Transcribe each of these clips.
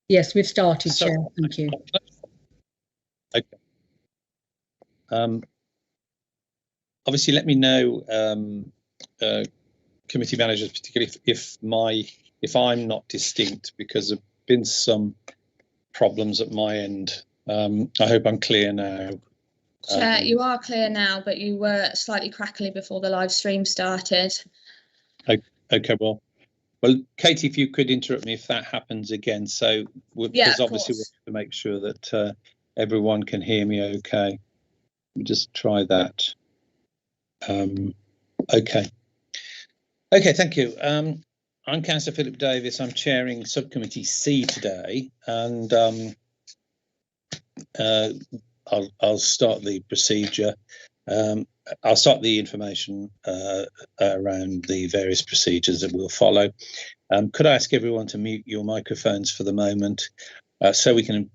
Yes, we've started, So- Chair. Thank you. Okay. Obviously, let me know, committee managers, particularly if I'm not distinct, because there've been some problems at my end. I hope I'm clear now. Chair, you are clear now, but you were slightly crackly before the live stream started. Okay, well, Katie, if you could interrupt me if that happens again. So, because obviously we have to make sure that everyone can hear me okay. Let me just try that. Okay, thank you. I'm Councillor Philip Davis. I'm chairing Subcommittee C today, and I'll start the procedure. I'll start the information around the various procedures that we'll follow. Could I ask everyone to mute your microphones for the moment so we can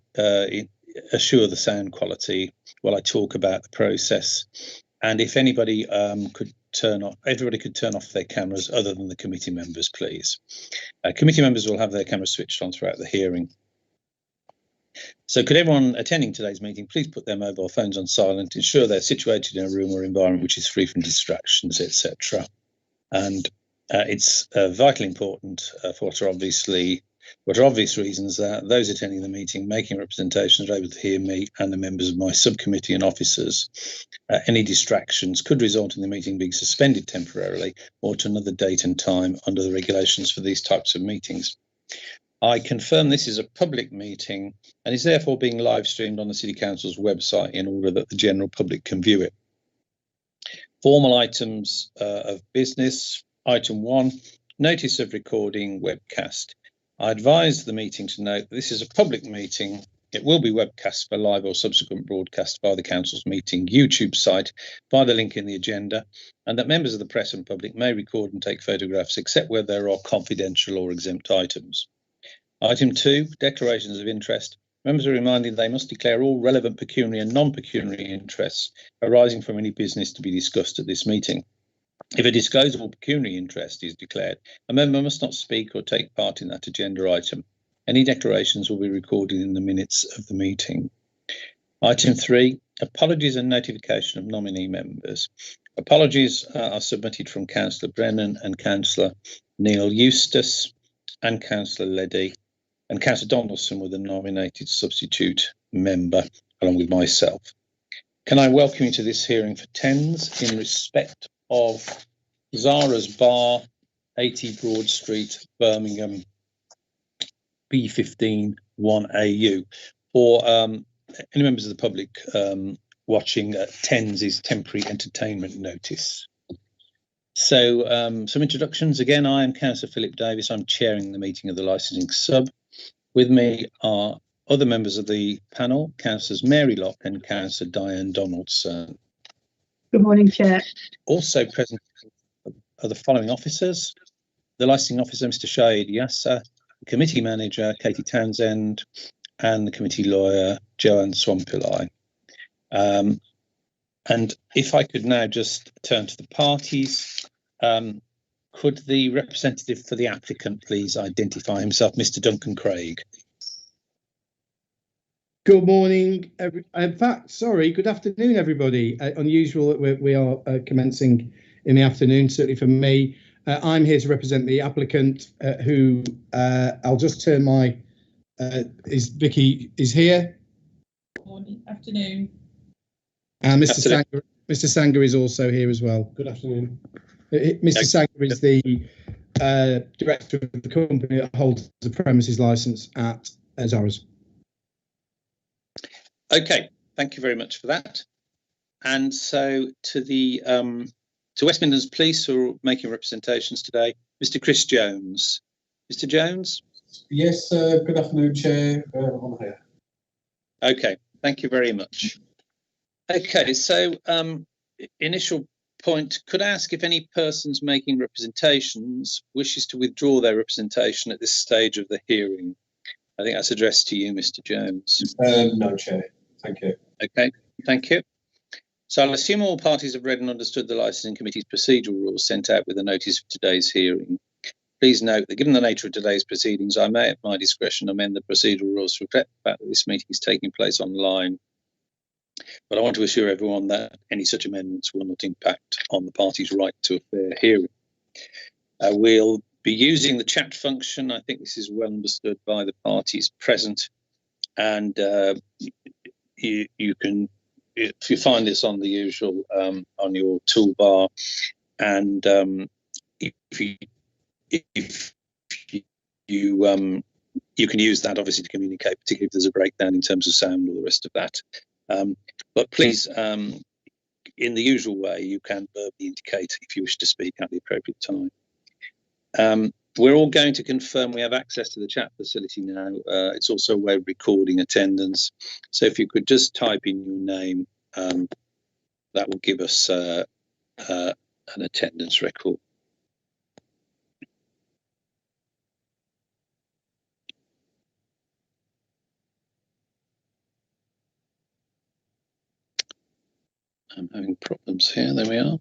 assure the sound quality while I talk about the process? And if anybody could everybody could turn off their cameras other than the committee members, please. Committee members will have their cameras switched on throughout the hearing. So could everyone attending today's meeting please put their mobile phones on silent, ensure they're situated in a room or environment which is free from distractions, etc. And it's vitally important for what are obvious reasons that those attending the meeting making representations are able to hear me and the members of my subcommittee and officers. Any distractions could result in the meeting being suspended temporarily or to another date and time under the regulations for these types of meetings. I confirm this is a public meeting and is therefore being live streamed on the City Council's website in order that the general public can view it. Formal items of business. Item 1, notice of recording webcast. I advise the meeting to note that this is a public meeting. It will be webcast for live or subsequent broadcast by the Council's meeting YouTube site via the link in the agenda, and that members of the press and public may record and take photographs except where there are confidential or exempt items. Item 2, declarations of interest. Members are reminded they must declare all relevant pecuniary and non-pecuniary interests arising from any business to be discussed at this meeting. If a disclosable pecuniary interest is declared, a member must not speak or take part in that agenda item. Any declarations will be recorded in the minutes of the meeting. Item 3, apologies and notification of nominee members. Apologies are submitted from Councillor Brennan and Councillor Neil Eustace and Councillor Leddy, and Councillor Donaldson with a nominated substitute member along with myself. Can I welcome you to this hearing for TENS in respect of Zara's Bar, 80 Broad Street, Birmingham, B15 1AU. For any members of the public watching, TENS is temporary entertainment notice. So some introductions. Again, I am Councillor Philip Davis. I'm chairing the meeting of the licensing sub. With me are other members of the panel, Councillors Mary Locke and Councillor Diane Donaldson. Good morning, Chair. Also present are the following officers: the licensing officer, Mr. Shahid Yasser, the committee manager, Katie Townsend, and the committee lawyer, Joanne Swampillai. And if I could now just turn to the parties, could the representative for the applicant please identify himself, Mr. Duncan Craig? Good morning. In fact, sorry, good afternoon, everybody. Unusual that we are commencing in the afternoon, certainly for me. I'm here to represent the applicant who I'll just turn my, Vicky is here. Morning, afternoon. And Mr. Sanger is also here as well. Good afternoon. Mr. Sanger is the director of the company that holds the premises license at Zara's. Okay, thank you very much for that. And so to the to West Midlands Police, who are making representations today, Mr. Chris Jones. Mr. Jones? Yes, good afternoon, Chair. I'm here. Okay, thank you very much. Okay, so initial point, could I ask if any persons making representations wishes to withdraw their representation at this stage of the hearing? I think that's addressed to you, Mr. Jones. No, Chair. Thank you. Okay, thank you. So I'll assume all parties have read and understood the Licensing Committee's procedural rules sent out with the notice of today's hearing. Please note that given the nature of today's proceedings, I may at my discretion amend the procedural rules to reflect the fact that this meeting is taking place online. But I want to assure everyone that any such amendments will not impact on the party's right to a fair hearing. We'll be using the chat function. I think this is well understood by the parties present, and you can, if you find this on the usual on your toolbar, and if you can use that obviously to communicate, particularly if there's a breakdown in terms of sound or the rest of that. But please, in the usual way, you can verbally indicate if you wish to speak at the appropriate time. We're all going to confirm we have access to the chat facility now. It's also a way of recording attendance. So if you could just type in your name, that will give us an attendance record. I'm having problems here. There we are.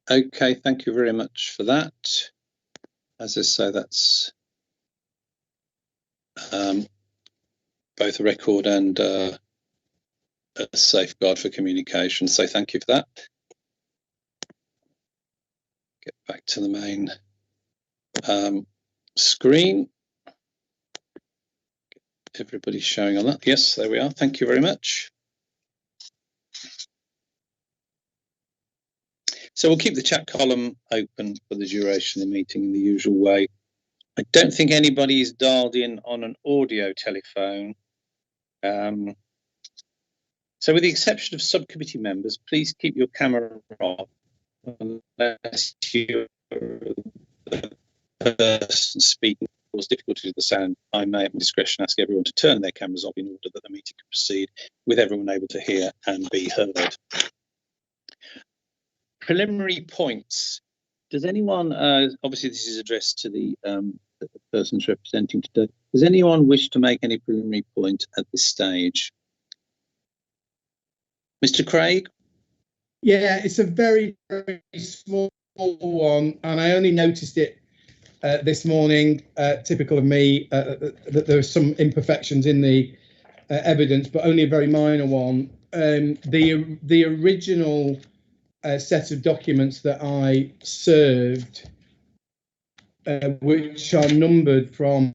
Okay, thank you very much for that. As I say, that's both a record and a safeguard for communication. So thank you for that. Get back to the main screen. Everybody's showing on that. Yes, there we are. Thank you very much. So we'll keep the chat column open for the duration of the meeting in the usual way. I don't think anybody is dialed in on an audio telephone. So with the exception of subcommittee members, please keep your camera off unless you're the person speaking cause difficulty with the sound. I may at my discretion ask everyone to turn their cameras off in order that the meeting can proceed with everyone able to hear and be heard. Preliminary points. Does anyone, obviously this is addressed to the persons representing today, does anyone wish to make any preliminary point at this stage? Mr. Craig? Yeah, it's a very, very small one, and I only noticed it this morning, typical of me, that there are some imperfections in the evidence, but only a very minor one. The original set of documents that I served, which are numbered from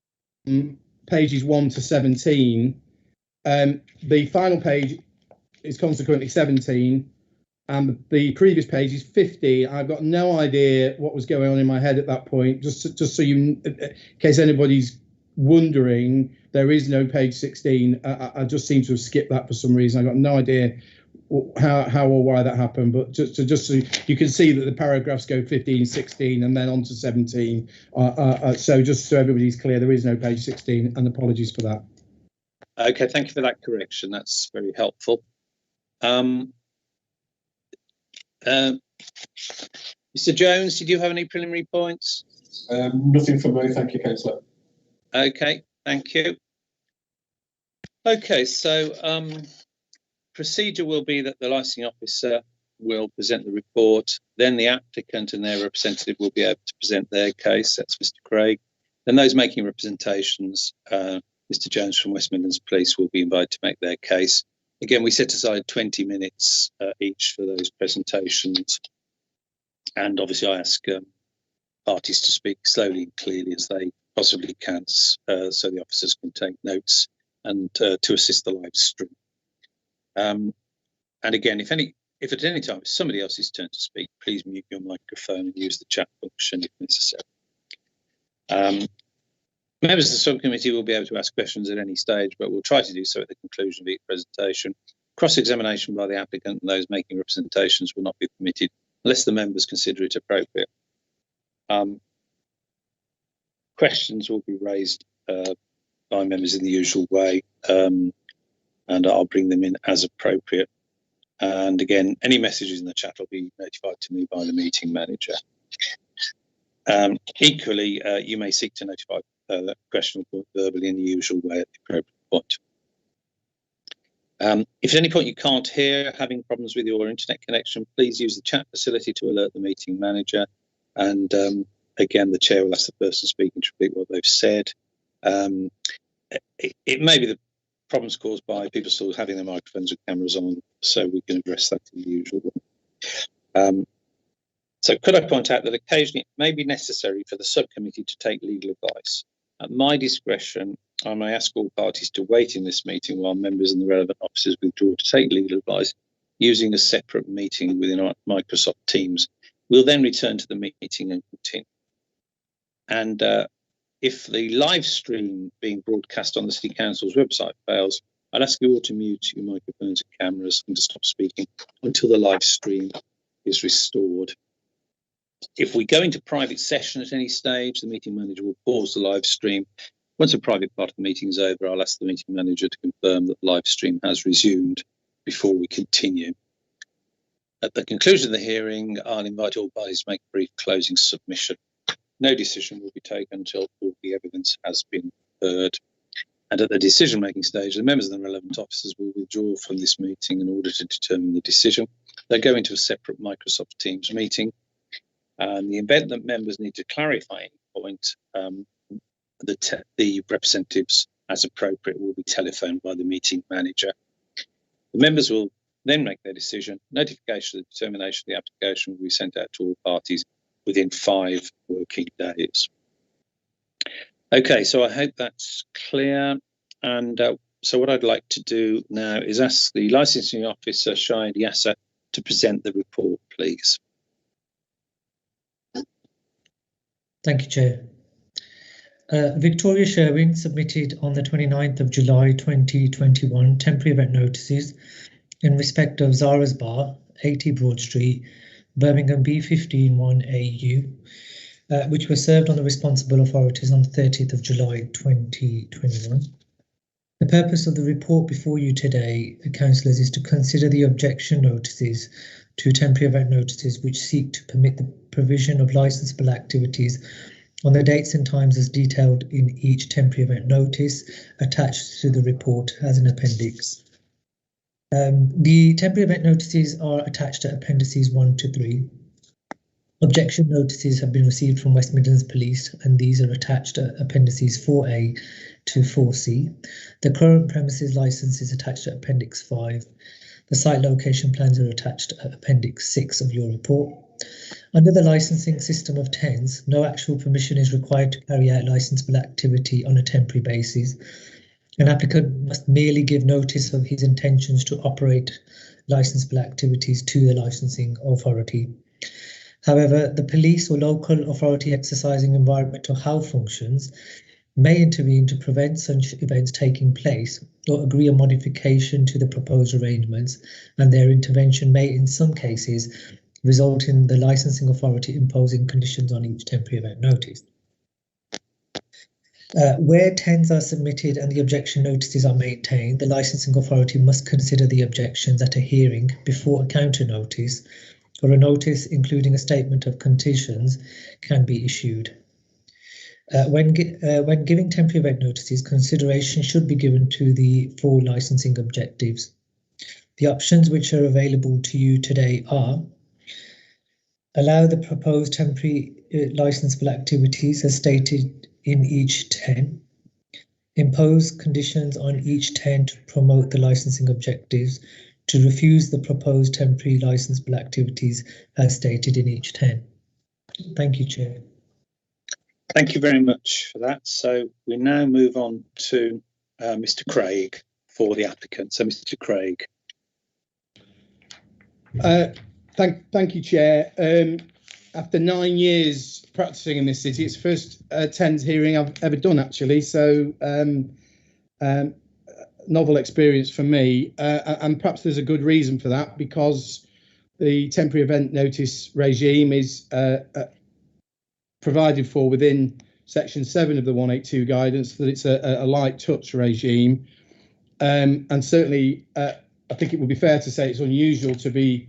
pages 1 to 17, the final page is consequently 17, and the previous page is 50. I've got no idea what was going on in my head at that point. Just so you, in case anybody's wondering, there is no page 16. I just seem to have skipped that for some reason. I got no idea how or why that happened, but just so you can see that the paragraphs go 15, 16, and then on to 17. So just so everybody's clear, there is no page 16, and apologies for that. Okay, thank you for that correction. That's very helpful. Mr. Jones, did you have any preliminary points? Nothing from me, thank you, Councillor. Okay, thank you. Okay, so procedure will be that the licensing officer will present the report, then the applicant and their representative will be able to present their case. That's Mr. Craig. Then those making representations, Mr. Jones from West Midlands Police will be invited to make their case. Again, we set aside 20 minutes each for those presentations. And obviously I ask parties to speak slowly and clearly as they possibly can, so the officers can take notes and to assist the live stream. And again, if at any time it's somebody else's turn to speak, please mute your microphone and use the chat function if necessary. Members of the subcommittee will be able to ask questions at any stage, but we'll try to do so at the conclusion of each presentation. Cross-examination by the applicant and those making representations will not be permitted unless the members consider it appropriate. Questions will be raised by members in the usual way. and I'll bring them in as appropriate. And again, any messages in the chat will be notified to me by the meeting manager. Equally, you may seek to notify that question or point verbally in the usual way at the appropriate point. If at any point you can't hear, having problems with your internet connection, please use the chat facility to alert the meeting manager. And again, the chair will ask the person speaking to repeat what they've said. It may be the problems caused by people still having their microphones and cameras on, so we can address that in the usual way. So could I point out that occasionally it may be necessary for the subcommittee to take legal advice. At my discretion, I may ask all parties to wait in this meeting while members and the relevant officers withdraw to take legal advice using a separate meeting within our Microsoft Teams. We'll then return to the meeting and continue. And if the live stream being broadcast on the City Council's website fails, I'd ask you all to mute your microphones and cameras and to stop speaking until the live stream is restored. If we go into private session at any stage, the meeting manager will pause the live stream. Once the private part of the meeting is over, I'll ask the meeting manager to confirm that the live stream has resumed before we continue. At the conclusion of the hearing, I'll invite all parties to make a brief closing submission. No decision will be taken until all the evidence has been heard. And at the decision-making stage, the members and the relevant officers will withdraw from this meeting in order to determine the decision. They'll go into a separate Microsoft Teams meeting. And the event that members need to clarify any point, the representatives, as appropriate, will be telephoned by the meeting manager. The members will then make their decision. Notification of the determination of the application will be sent out to all parties within 5 working days. Okay, so I hope that's clear. And so what I'd like to do now is ask the licensing officer, Shahid Yasser, to present the report, please. Thank you, Chair. Victoria Sherwin submitted on the 29th of July 2021 temporary event notices in respect of Zara's Bar, 80 Broad Street, Birmingham B15 1AU, which were served on the responsible authorities on the 30th of July 2021. The purpose of the report before you today, councillors, is to consider the objection notices to temporary event notices which seek to permit the provision of licensable activities on the dates and times as detailed in each temporary event notice attached to the report as an appendix. The temporary event notices are attached to appendices 1 to 3. Objection notices have been received from West Midlands Police, and these are attached to appendices 4A to 4C. The current premises licence is attached to appendix 5. The site location plans are attached to appendix 6 of your report. Under the licensing system of TENS, no actual permission is required to carry out licensable activity on a temporary basis. An applicant must merely give notice of his intentions to operate licensable activities to the licensing authority. However, the police or local authority exercising environmental health functions may intervene to prevent such events taking place or agree a modification to the proposed arrangements, and their intervention may in some cases result in the licensing authority imposing conditions on each temporary event notice. Where TENS are submitted and the objection notices are maintained, the licensing authority must consider the objections at a hearing before a counter notice or a notice including a statement of conditions can be issued. When giving temporary event notices, consideration should be given to the 4 licensing objectives. The options which are available to you today are: allow the proposed temporary licensable activities as stated in each 10, impose conditions on each 10 to promote the licensing objectives, to refuse the proposed temporary licensable activities as stated in each 10. Thank you, Chair. Thank you very much for that. So we now move on to Mr. Craig for the applicant. So Mr. Craig. Thank you, Chair. After 9 years practicing in this city, it's the first TENS hearing I've ever done, actually. So novel experience for me, and perhaps there's a good reason for that, because the temporary event notice regime is provided for within section 7 of the 182 guidance, that it's a light touch regime, And certainly, I think it would be fair to say it's unusual to be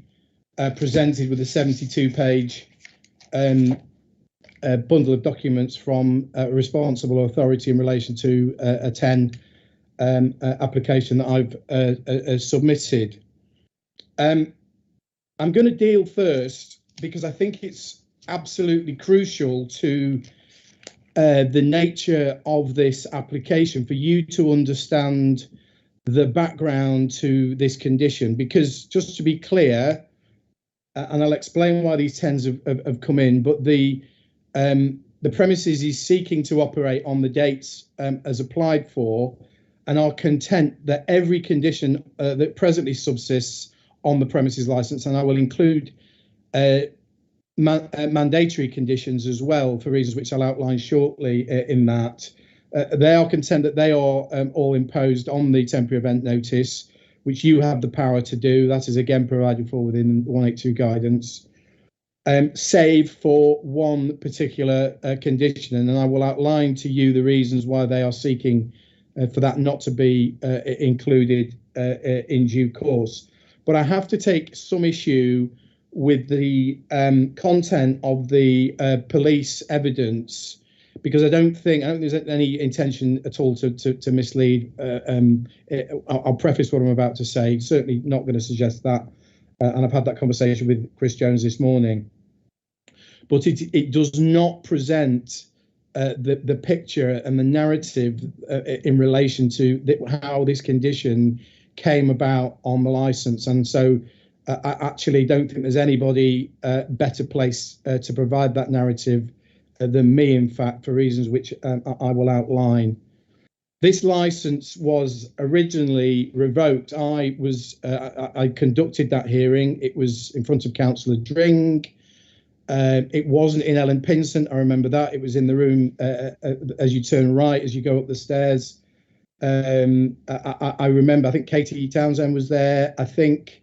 presented with a 72-page bundle of documents from a responsible authority in relation to a 10 application that I've submitted. I'm going to deal first because I think it's absolutely crucial to the nature of this application for you to understand the background to this condition, because just to be clear, and I'll explain why these 10s have come in, but the premises is seeking to operate on the dates as applied for, and are content that every condition that presently subsists on the premises license, and I will include mandatory conditions as well for reasons which I'll outline shortly in that. They are content that they are all imposed on the temporary event notice, which you have the power to do. That is again provided for within 182 guidance, save for one particular condition, and I will outline to you the reasons why they are seeking for that not to be included in due course. But I have to take some issue with the content of the police evidence, because I don't think there's any intention at all to mislead. I'll preface what I'm about to say. Certainly not going to suggest that, and I've had that conversation with Chris Jones this morning. But it does not present the picture and the narrative in relation to how this condition came about on the license, and so I actually don't think there's anybody better placed to provide that narrative than me, in fact, for reasons which I will outline. This license was originally revoked. I conducted that hearing. It was in front of Councillor Dring. It wasn't in Ellen Pinsent. I remember that. It was in the room as you turn right, as you go up the stairs. I remember, I think Katie Townsend was there. I think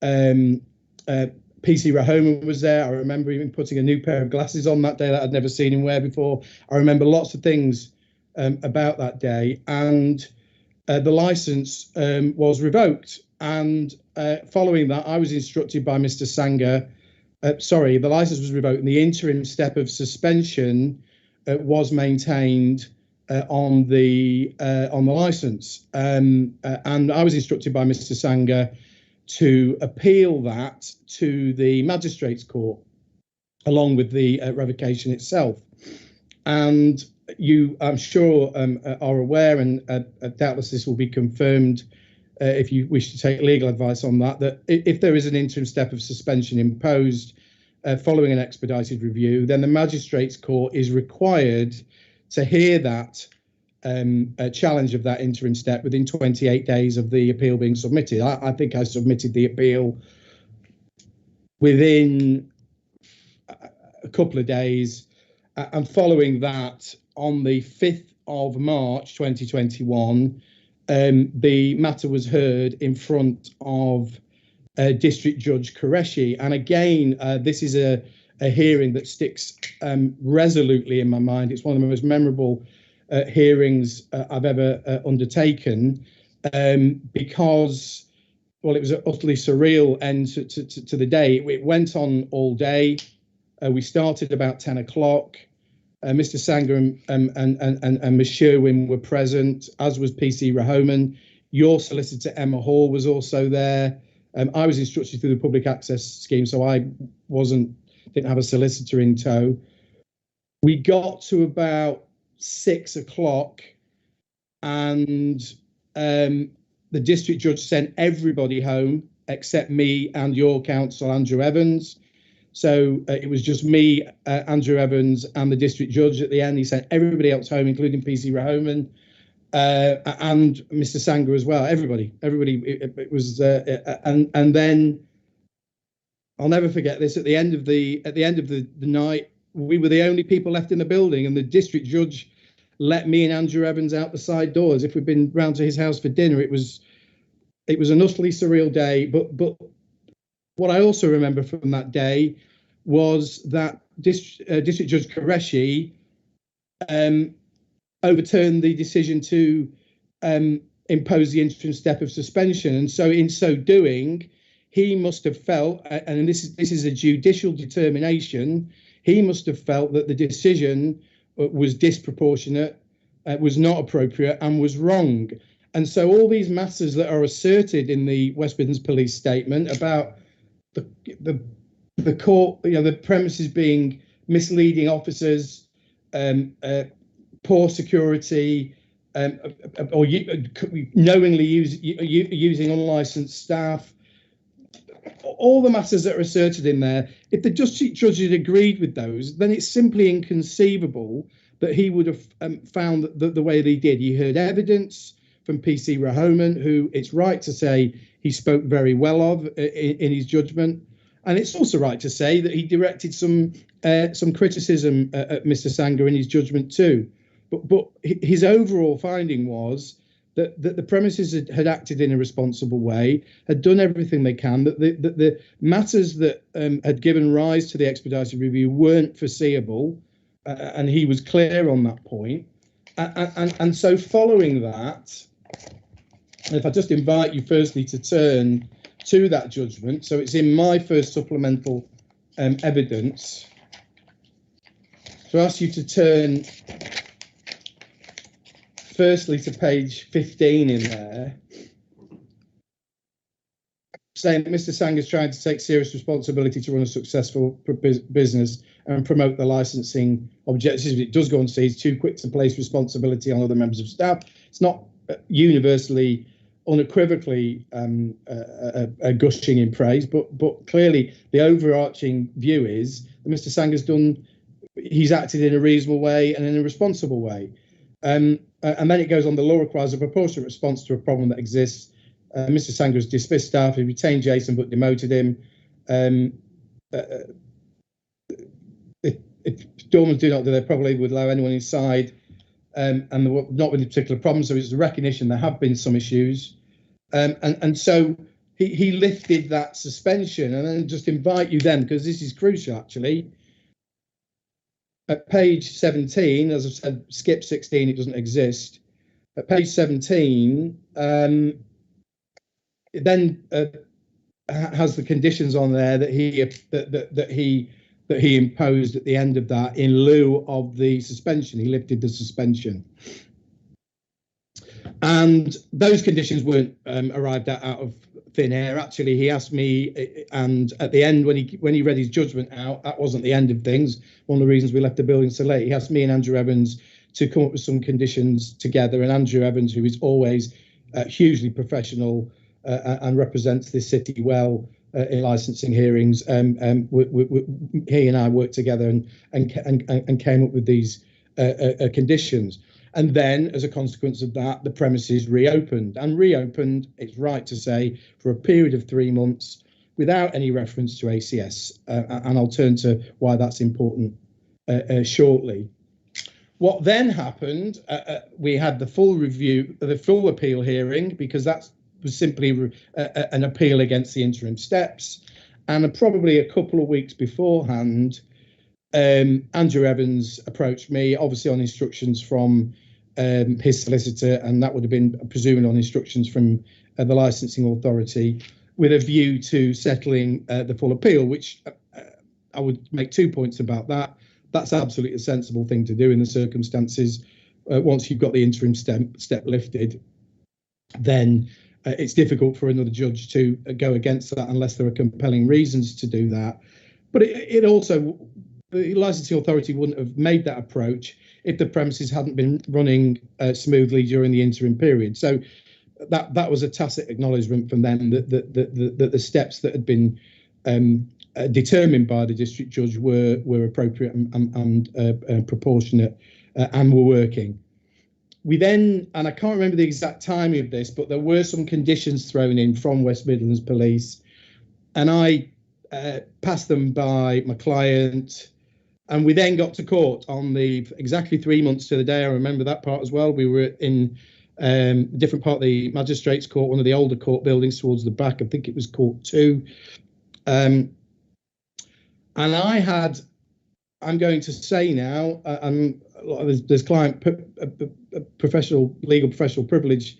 PC Rahoman was there. I remember even putting a new pair of glasses on that day that I'd never seen him wear before. I remember lots of things about that day, and the license was revoked. And following that, I was instructed by Mr. Sanger. The license was revoked, and the interim step of suspension was maintained on the license. And I was instructed by Mr. Sanger to appeal that to the Magistrates' Court, along with the revocation itself. And you, I'm sure, are aware, and doubtless this will be confirmed if you wish to take legal advice on that, that if there is an interim step of suspension imposed following an expedited review, then the Magistrates' Court is required to hear that a challenge of that interim step within 28 days of the appeal being submitted. I think I submitted the appeal within a couple of days, and following that, on the 5th of March 2021, the matter was heard in front of District Judge Qureshi. And again, this is a hearing that sticks resolutely in my mind. It's one of the most memorable hearings I've ever undertaken, because, well, it was an utterly surreal end to the day. It went on all day. We started about 10 o'clock. Mr. Sanger and Ms. Sherwin were present, as was PC Rahoman. Your solicitor, Emma Hall, was also there. I was instructed through the public access scheme, so I didn't have a solicitor in tow. We got to about 6 o'clock, and the district judge sent everybody home except me and your counsel, Andrew Evans. So it was just me, Andrew Evans, and the district judge at the end. He sent everybody else home, including PC Rahoman and Mr. Sanger as well. Everybody. It was, and then I'll never forget this. At the end of the night, we were the only people left in the building, and the district judge let me and Andrew Evans out the side door as if we'd been round to his house for dinner. It was an utterly surreal day, but what I also remember from that day was that District Judge Qureshi overturned the decision to impose the interim step of suspension. And so in so doing, he must have felt, and this is a judicial determination, he must have felt that the decision was disproportionate, was not appropriate, and was wrong. And so all these matters that are asserted in the West Midlands Police statement about the court, the premises being misleading officers, poor security, or knowingly using unlicensed staff, all the matters that are asserted in there, if the judge had agreed with those, then it's simply inconceivable that he would have found the way that he did. He heard evidence from PC Rahoman, who it's right to say he spoke very well of in his judgment. And it's also right to say that he directed some criticism at Mr. Sangha in his judgment too. But his overall finding was that the premises had acted in a responsible way, had done everything they can, that the matters that had given rise to the expedited review weren't foreseeable, and he was clear on that point. And so following that, if I just invite you firstly to turn to that judgment, so it's in my first supplemental evidence. So I ask you to turn firstly to page 15 in there, saying that Mr. Sangha's trying to take serious responsibility to run a successful business and promote the licensing objectives. It does go on to say he's too quick to place responsibility on other members of staff. It's not universally, unequivocally gushing in praise, but clearly the overarching view is that Mr. Sangha's he's acted in a reasonable way and in a responsible way. And then it goes on, the law requires a proportionate response to a problem that exists. Mr. Sangha has dismissed staff, he retained Jason but demoted him. If dormants do not do, they probably would allow anyone inside, and there were not with particular problems. So it's a recognition there have been some issues, and so he lifted that suspension. And then just invite you then, because this is crucial actually. At page 17, as I've said, skip 16, it doesn't exist. At page 17, it then has the conditions on there that he imposed at the end of that in lieu of the suspension. He lifted the suspension, and those conditions weren't arrived at out of thin air. Actually, he asked me, and at the end, when he read his judgment out, that wasn't the end of things. One of the reasons we left the building so late, he asked me and Andrew Evans to come up with some conditions together. And Andrew Evans, who is always hugely professional and represents this city well in licensing hearings, he and I worked together and came up with these conditions. And then, as a consequence of that, the premises reopened. And reopened, it's right to say, for a period of 3 months without any reference to ACS. And I'll turn to why that's important shortly. What then happened, we had the full review, the full appeal hearing, because that was simply an appeal against the interim steps. And probably a couple of weeks beforehand, Andrew Evans approached me, obviously on instructions from his solicitor, and that would have been presuming on instructions from the licensing authority, with a view to settling the full appeal, which I would make 2 points about that. That's absolutely a sensible thing to do in the circumstances. Once you've got the interim step lifted, then it's difficult for another judge to go against that unless there are compelling reasons to do that. But it also, the licensing authority wouldn't have made that approach if the premises hadn't been running smoothly during the interim period. So that was a tacit acknowledgement from them that the steps that had been determined by the district judge were appropriate and proportionate and were working. We then, and I can't remember the exact timing of this, but there were some conditions thrown in from West Midlands Police, and I passed them by my client. And we then got to court on exactly 3 months to the day. I remember that part as well. We were in a different part of the Magistrates' Court, one of the older court buildings towards the back. I think it was Court 2. And I'm going to say now, there's client legal professional privilege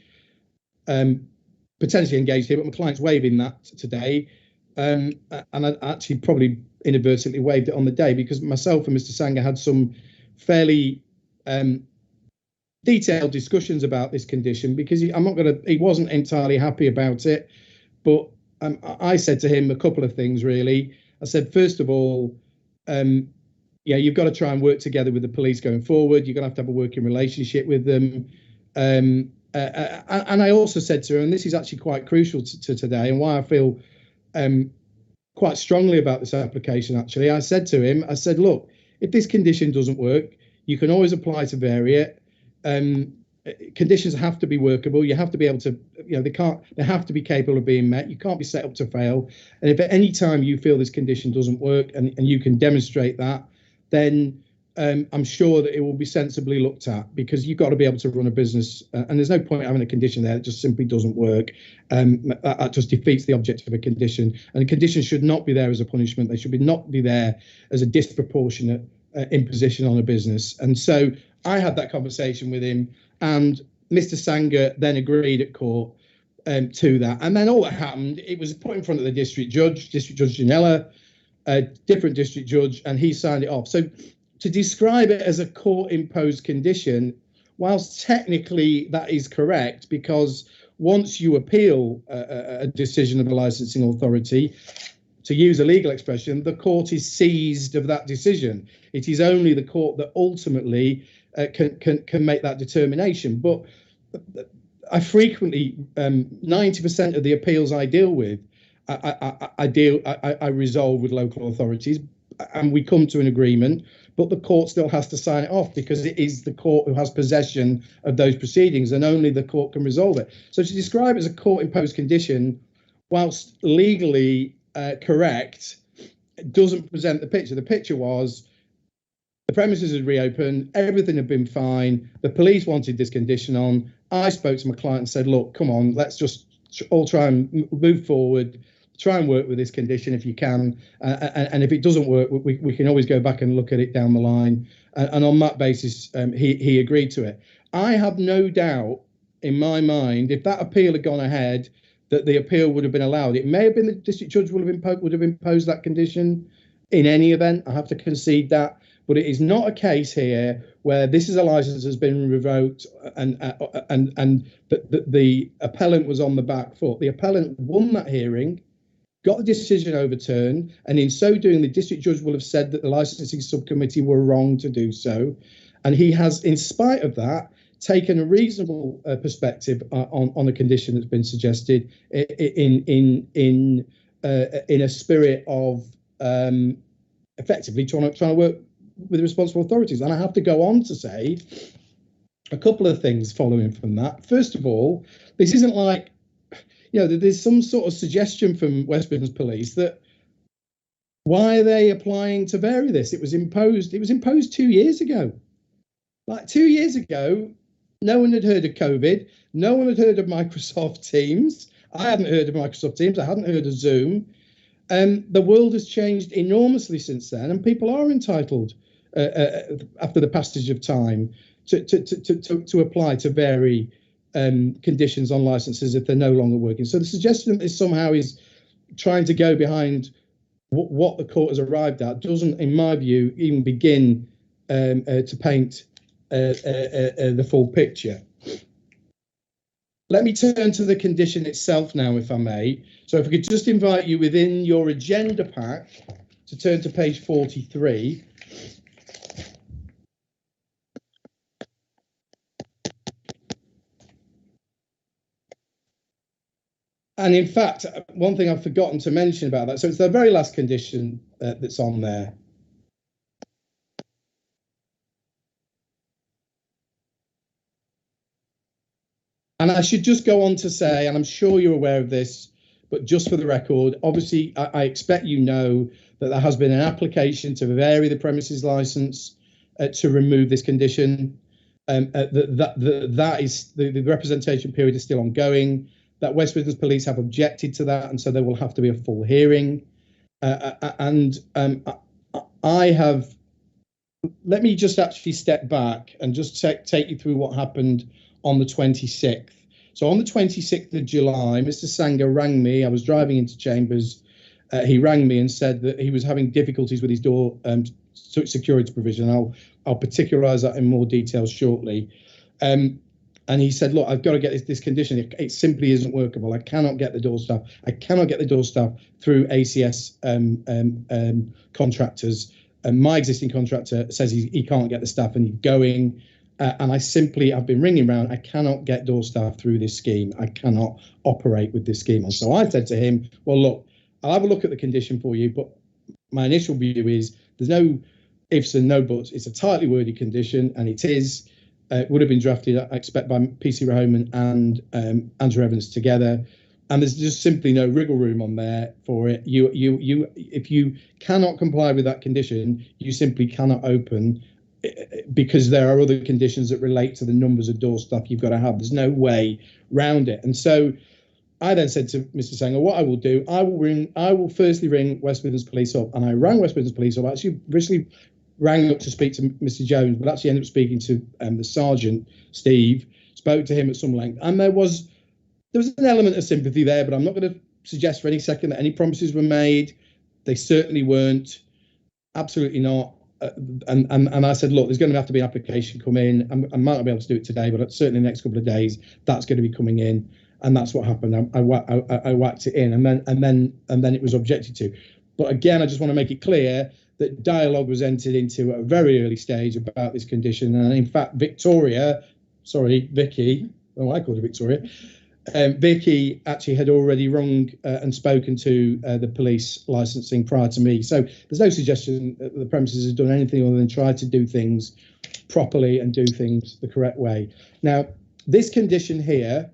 potentially engaged here, but my client's waiving that today. And I actually probably inadvertently waived it on the day because myself and Mr. Sanger had some fairly detailed discussions about this condition because he wasn't entirely happy about it. But I said to him a couple of things, really. I said, first of all, you've got to try and work together with the police going forward. You're going to have a working relationship with them. And I also said to him, and this is actually quite crucial to today and why I feel quite strongly about this application, actually. I said to him, look, if this condition doesn't work, you can always apply to vary it. Conditions have to be workable. You have to be able to, they have to be capable of being met. You can't be set up to fail. And if at any time you feel this condition doesn't work and you can demonstrate that, then I'm sure that it will be sensibly looked at because you've got to be able to run a business. And there's no point having a condition there that just simply doesn't work. That just defeats the object of a condition. And a condition should not be there as a punishment. They should not be there as a disproportionate imposition on a business. And so I had that conversation with him, and Mr. Sanger then agreed at court to that. And then all that happened, it was put in front of the District Judge Janella, a different district judge, and he signed it off. So to describe it as a court-imposed condition, whilst technically that is correct, because once you appeal a decision of the licensing authority, to use a legal expression, the court is seized of that decision. It is only the court that ultimately can make that determination. But I frequently, 90% of the appeals I deal with, I resolve with local authorities, and we come to an agreement. But the court still has to sign it off because it is the court who has possession of those proceedings, and only the court can resolve it. So to describe it as a court-imposed condition, whilst legally correct, doesn't present the picture. The picture was the premises had reopened, everything had been fine. The police wanted this condition on. I spoke to my client and said, look, come on, let's just all try and move forward, try and work with this condition if you can. And if it doesn't work, we can always go back and look at it down the line. And on that basis, he agreed to it. I have no doubt in my mind, if that appeal had gone ahead, that the appeal would have been allowed. It may have been the district judge would have imposed that condition in any event. I have to concede that. But it is not a case here where this is a license has been revoked and the appellant was on the back foot. The appellant won that hearing, got the decision overturned, and in so doing, the district judge will have said that the licensing subcommittee were wrong to do so. And he has, in spite of that, taken a reasonable perspective on the condition that's been suggested in a spirit of effectively trying to work with the responsible authorities. And I have to go on to say a couple of things following from that. First of all, this isn't like, there's some sort of suggestion from West Midlands Police that why are they applying to vary this? It was imposed 2 years ago. Like 2 years ago, no one had heard of COVID. No one had heard of Microsoft Teams. I hadn't heard of Microsoft Teams. I hadn't heard of Zoom. The world has changed enormously since then, and people are entitled, after the passage of time, to apply to vary conditions on licenses if they're no longer working. So the suggestion that this somehow is trying to go behind what the court has arrived at doesn't, in my view, even begin to paint the full picture. Let me turn to the condition itself now, if I may. So if I could just invite you within your agenda pack to turn to page 43. And in fact, one thing I've forgotten to mention about that, so it's the very last condition that's on there. And I should just go on to say, and I'm sure you're aware of this, but just for the record, obviously, I expect you know that there has been an application to vary the premises license to remove this condition. That is the representation period is still ongoing. That West Midlands Police have objected to that, and so there will have to be a full hearing. I have. Let me just actually step back and just take you through what happened on the 26th. So on the 26th of July, Mr. Sanger rang me. I was driving into Chambers. He rang me and said that he was having difficulties with his door security provision. I'll particularise that in more detail shortly. And he said, look, I've got to get this condition. It simply isn't workable. I cannot get the door staff. I cannot get the door staff through ACS contractors. And my existing contractor says he can't get the staff and he's going. And I've been ringing around. I cannot get door staff through this scheme. I cannot operate with this scheme. And so I said to him, well, look, I'll have a look at the condition for you. But my initial view is there's no ifs and no buts. It's a tightly worded condition, and it is. It would have been drafted, I expect, by PC Rahoman and Andrew Evans together, and there's just simply no wriggle room on there for it. If you cannot comply with that condition, you simply cannot open, because there are other conditions that relate to the numbers of door staff you've got to have. There's no way round it. And so I then said to Mr. Sanger, what I will do, I will firstly ring West Midlands Police up, and I rang West Midlands Police up. Actually, originally rang up to speak to Mr. Jones, but actually ended up speaking to the sergeant, Steve. Spoke to him at some length, and there was an element of sympathy there, but I'm not going to suggest for any second that any promises were made. They certainly weren't. Absolutely not. And I said, look, there's going to have to be an application come in. I might not be able to do it today, but certainly the next couple of days, that's going to be coming in. And that's what happened. I whacked it in, and then it was objected to. But again, I just want to make it clear that dialogue was entered into at a very early stage about this condition. And in fact, Vicky, oh, I called her Victoria. Vicky actually had already rung and spoken to the police licensing prior to me. So there's no suggestion that the premises has done anything other than try to do things properly and do things the correct way. Now, this condition here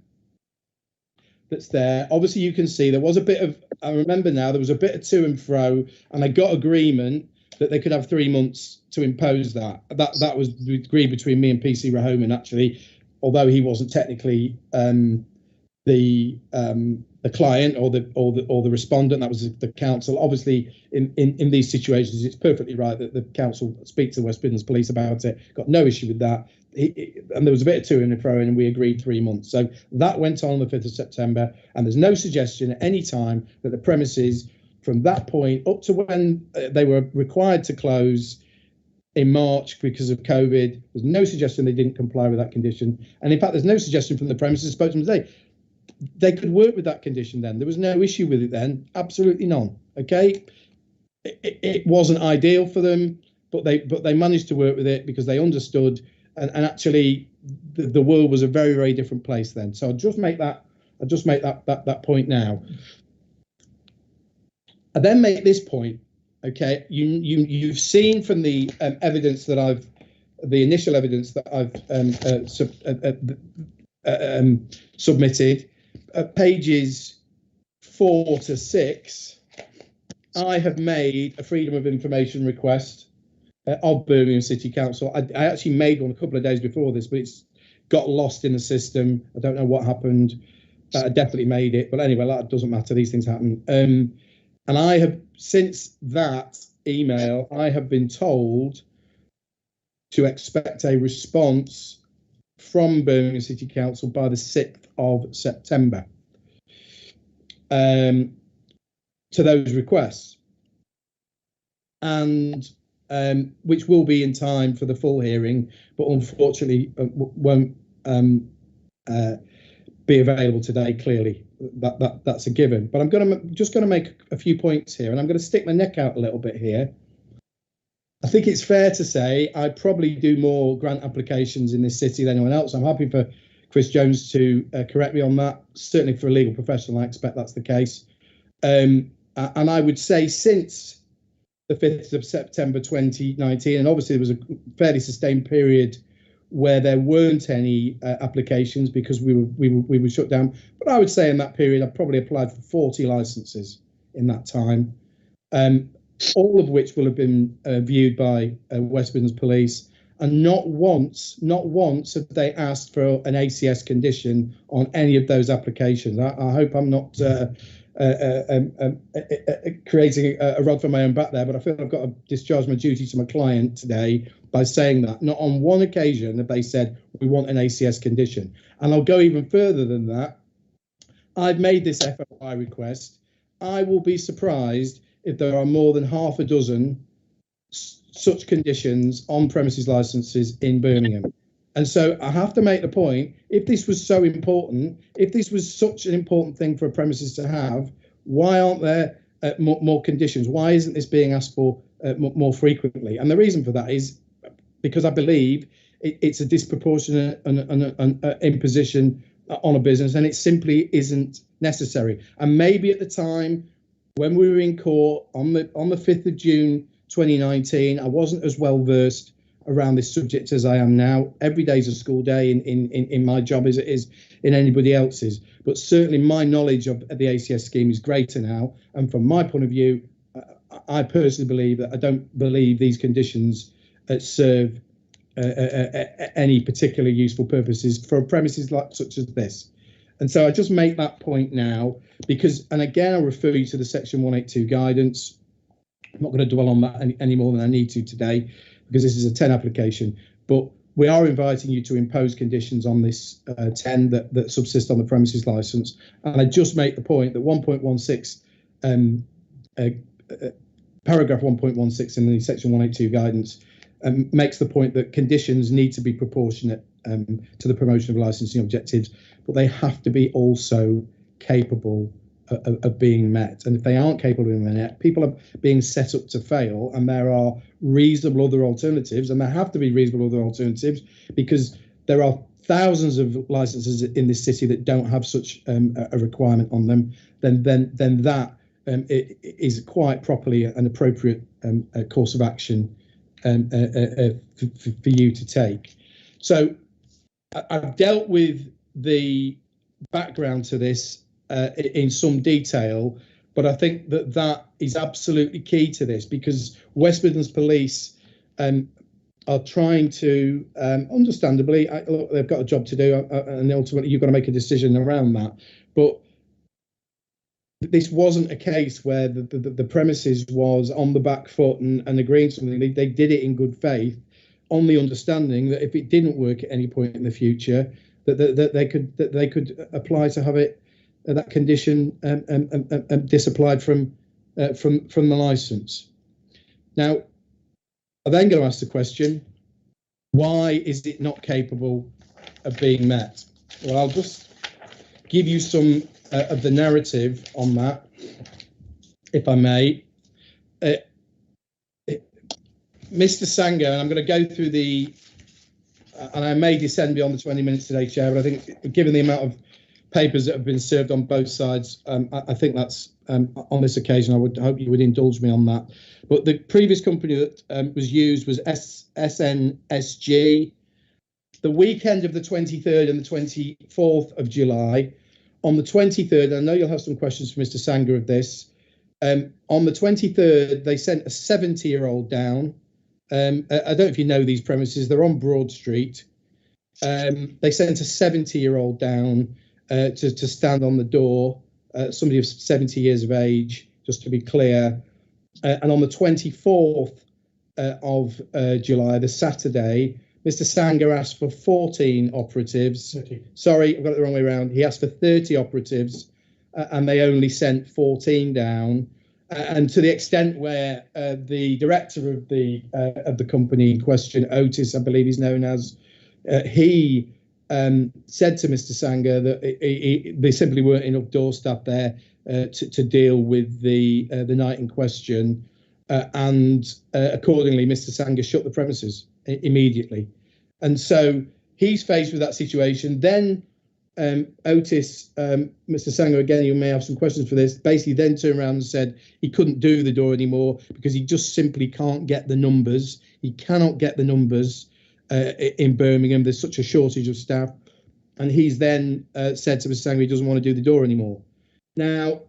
that's there, obviously you can see there was a bit of, I remember now, there was a bit of to and fro, and I got agreement that they could have 3 months to impose that. That was agreed between me and PC Rahoman, actually, although he wasn't technically the client or the respondent. That was the council. Obviously, in these situations, it's perfectly right that the council speak to the West Midlands Police about it. Got no issue with that. And there was a bit of to and fro, and we agreed 3 months. So that went on the 5th of September, and there's no suggestion at any time that the premises from that point up to when they were required to close in March because of COVID, there's no suggestion they didn't comply with that condition. And in fact, there's no suggestion from the premises, I spoke to them today, they could work with that condition then. There was no issue with it then, absolutely none. Okay, it wasn't ideal for them, but they managed to work with it because they understood, and actually the world was a very, very different place then. So I'll just make that point now. I then make this point. Okay, you've seen from the evidence that the initial evidence that I've submitted, pages 4 to 6, I have made a Freedom of Information request of Birmingham City Council. I actually made one a couple of days before this, but it's got lost in the system. I don't know what happened. I definitely made it, but anyway, that doesn't matter. These things happen. And I have, since that email, I have been told to expect a response from Birmingham City Council by the 6th of September to those requests, and which will be in time for the full hearing, but unfortunately won't be available today. Clearly, that's a given. But I'm just going to make a few points here, and I'm going to stick my neck out a little bit here. I think it's fair to say I probably do more grant applications in this city than anyone else. I'm happy for Chris Jones to correct me on that. Certainly for a legal professional, I expect that's the case. And I would say since the 5th of September 2019, and obviously there was a fairly sustained period where there weren't any applications because we were shut down. But I would say in that period, I probably applied for 40 licenses in that time, all of which will have been viewed by West Midlands Police. And not once have they asked for an ACS condition on any of those applications. I hope I'm not creating a rod for my own back there, but I feel I've got to discharge my duty to my client today by saying that. Not on one occasion have they said we want an ACS condition. And I'll go even further than that. I've made this FOI request. I will be surprised if there are more than half a dozen such conditions on premises licenses in Birmingham. And so I have to make the point, if this was so important, if this was such an important thing for a premises to have, why aren't there more conditions? Why isn't this being asked for more frequently? And the reason for that is because I believe it's a disproportionate imposition on a business, and it simply isn't necessary. And maybe at the time when we were in court on the 5th of June 2019, I wasn't as well versed around this subject as I am now. Every day is a school day in my job as it is in anybody else's. But certainly my knowledge of the ACS scheme is greater now. And from my point of view, I personally believe that I don't believe these conditions serve any particularly useful purposes for premises such as this. And so I just make that point now because, and again, I'll refer you to the section 182 guidance. I'm not going to dwell on that any more than I need to today because this is a 10 application, but we are inviting you to impose conditions on this 10 that subsist on the premises license. And I just make the point that 1.16, paragraph 1.16 in the section 182 guidance makes the point that conditions need to be proportionate to the promotion of licensing objectives, but they have to be also capable of being met. And if they aren't capable of being met, people are being set up to fail, and there are reasonable other alternatives, and there have to be reasonable other alternatives because there are thousands of licenses in this city that don't have such a requirement on them. Then that is quite properly an appropriate course of action for you to take. So I've dealt with the background to this in some detail, but I think that is absolutely key to this because West Midlands Police are trying to, understandably, look, they've got a job to do, and ultimately you've got to make a decision around that. But this wasn't a case where the premises was on the back foot and agreeing something. They did it in good faith, on the understanding that if it didn't work at any point in the future, that they could apply to have it that condition disapplied from the license. Now, I'm then going to ask the question: why is it not capable of being met? Well, I'll just give you some of the narrative on that, if I may. Mr. Sanger, and I'm going to go through the, and I may descend beyond the 20 minutes today, Chair, but I think given the amount of papers that have been served on both sides, I think that's, on this occasion, I would hope you would indulge me on that. But the previous company that was used was SNSG. The weekend of the 23rd and the 24th of July, on the 23rd, I know you'll have some questions for Mr. Sanger of this. On the 23rd, they sent a 70-year-old down. I don't know if you know these premises, they're on Broad Street. They sent a 70-year-old down to stand on the door, somebody of 70 years of age, just to be clear. And on the 24th of July, the Saturday, Mr. Sanger asked for 14 operatives. 30. Sorry, I've got it the wrong way around. He asked for 30 operatives, and they only sent 14 down. And to the extent where the director of the company in question, Otis, I believe he's known as, he said to Mr. Sanger that there simply weren't enough door staff there to deal with the night in question, and accordingly, Mr. Sanger shut the premises immediately. And so he's faced with that situation. Then Otis, Mr. Sanger, again, you may have some questions for this, basically then turned around and said he couldn't do the door anymore because he just simply can't get the numbers. He cannot get the numbers in Birmingham. There's such a shortage of staff. And he's then said to Mr. Sanger he doesn't want to do the door anymore. Now,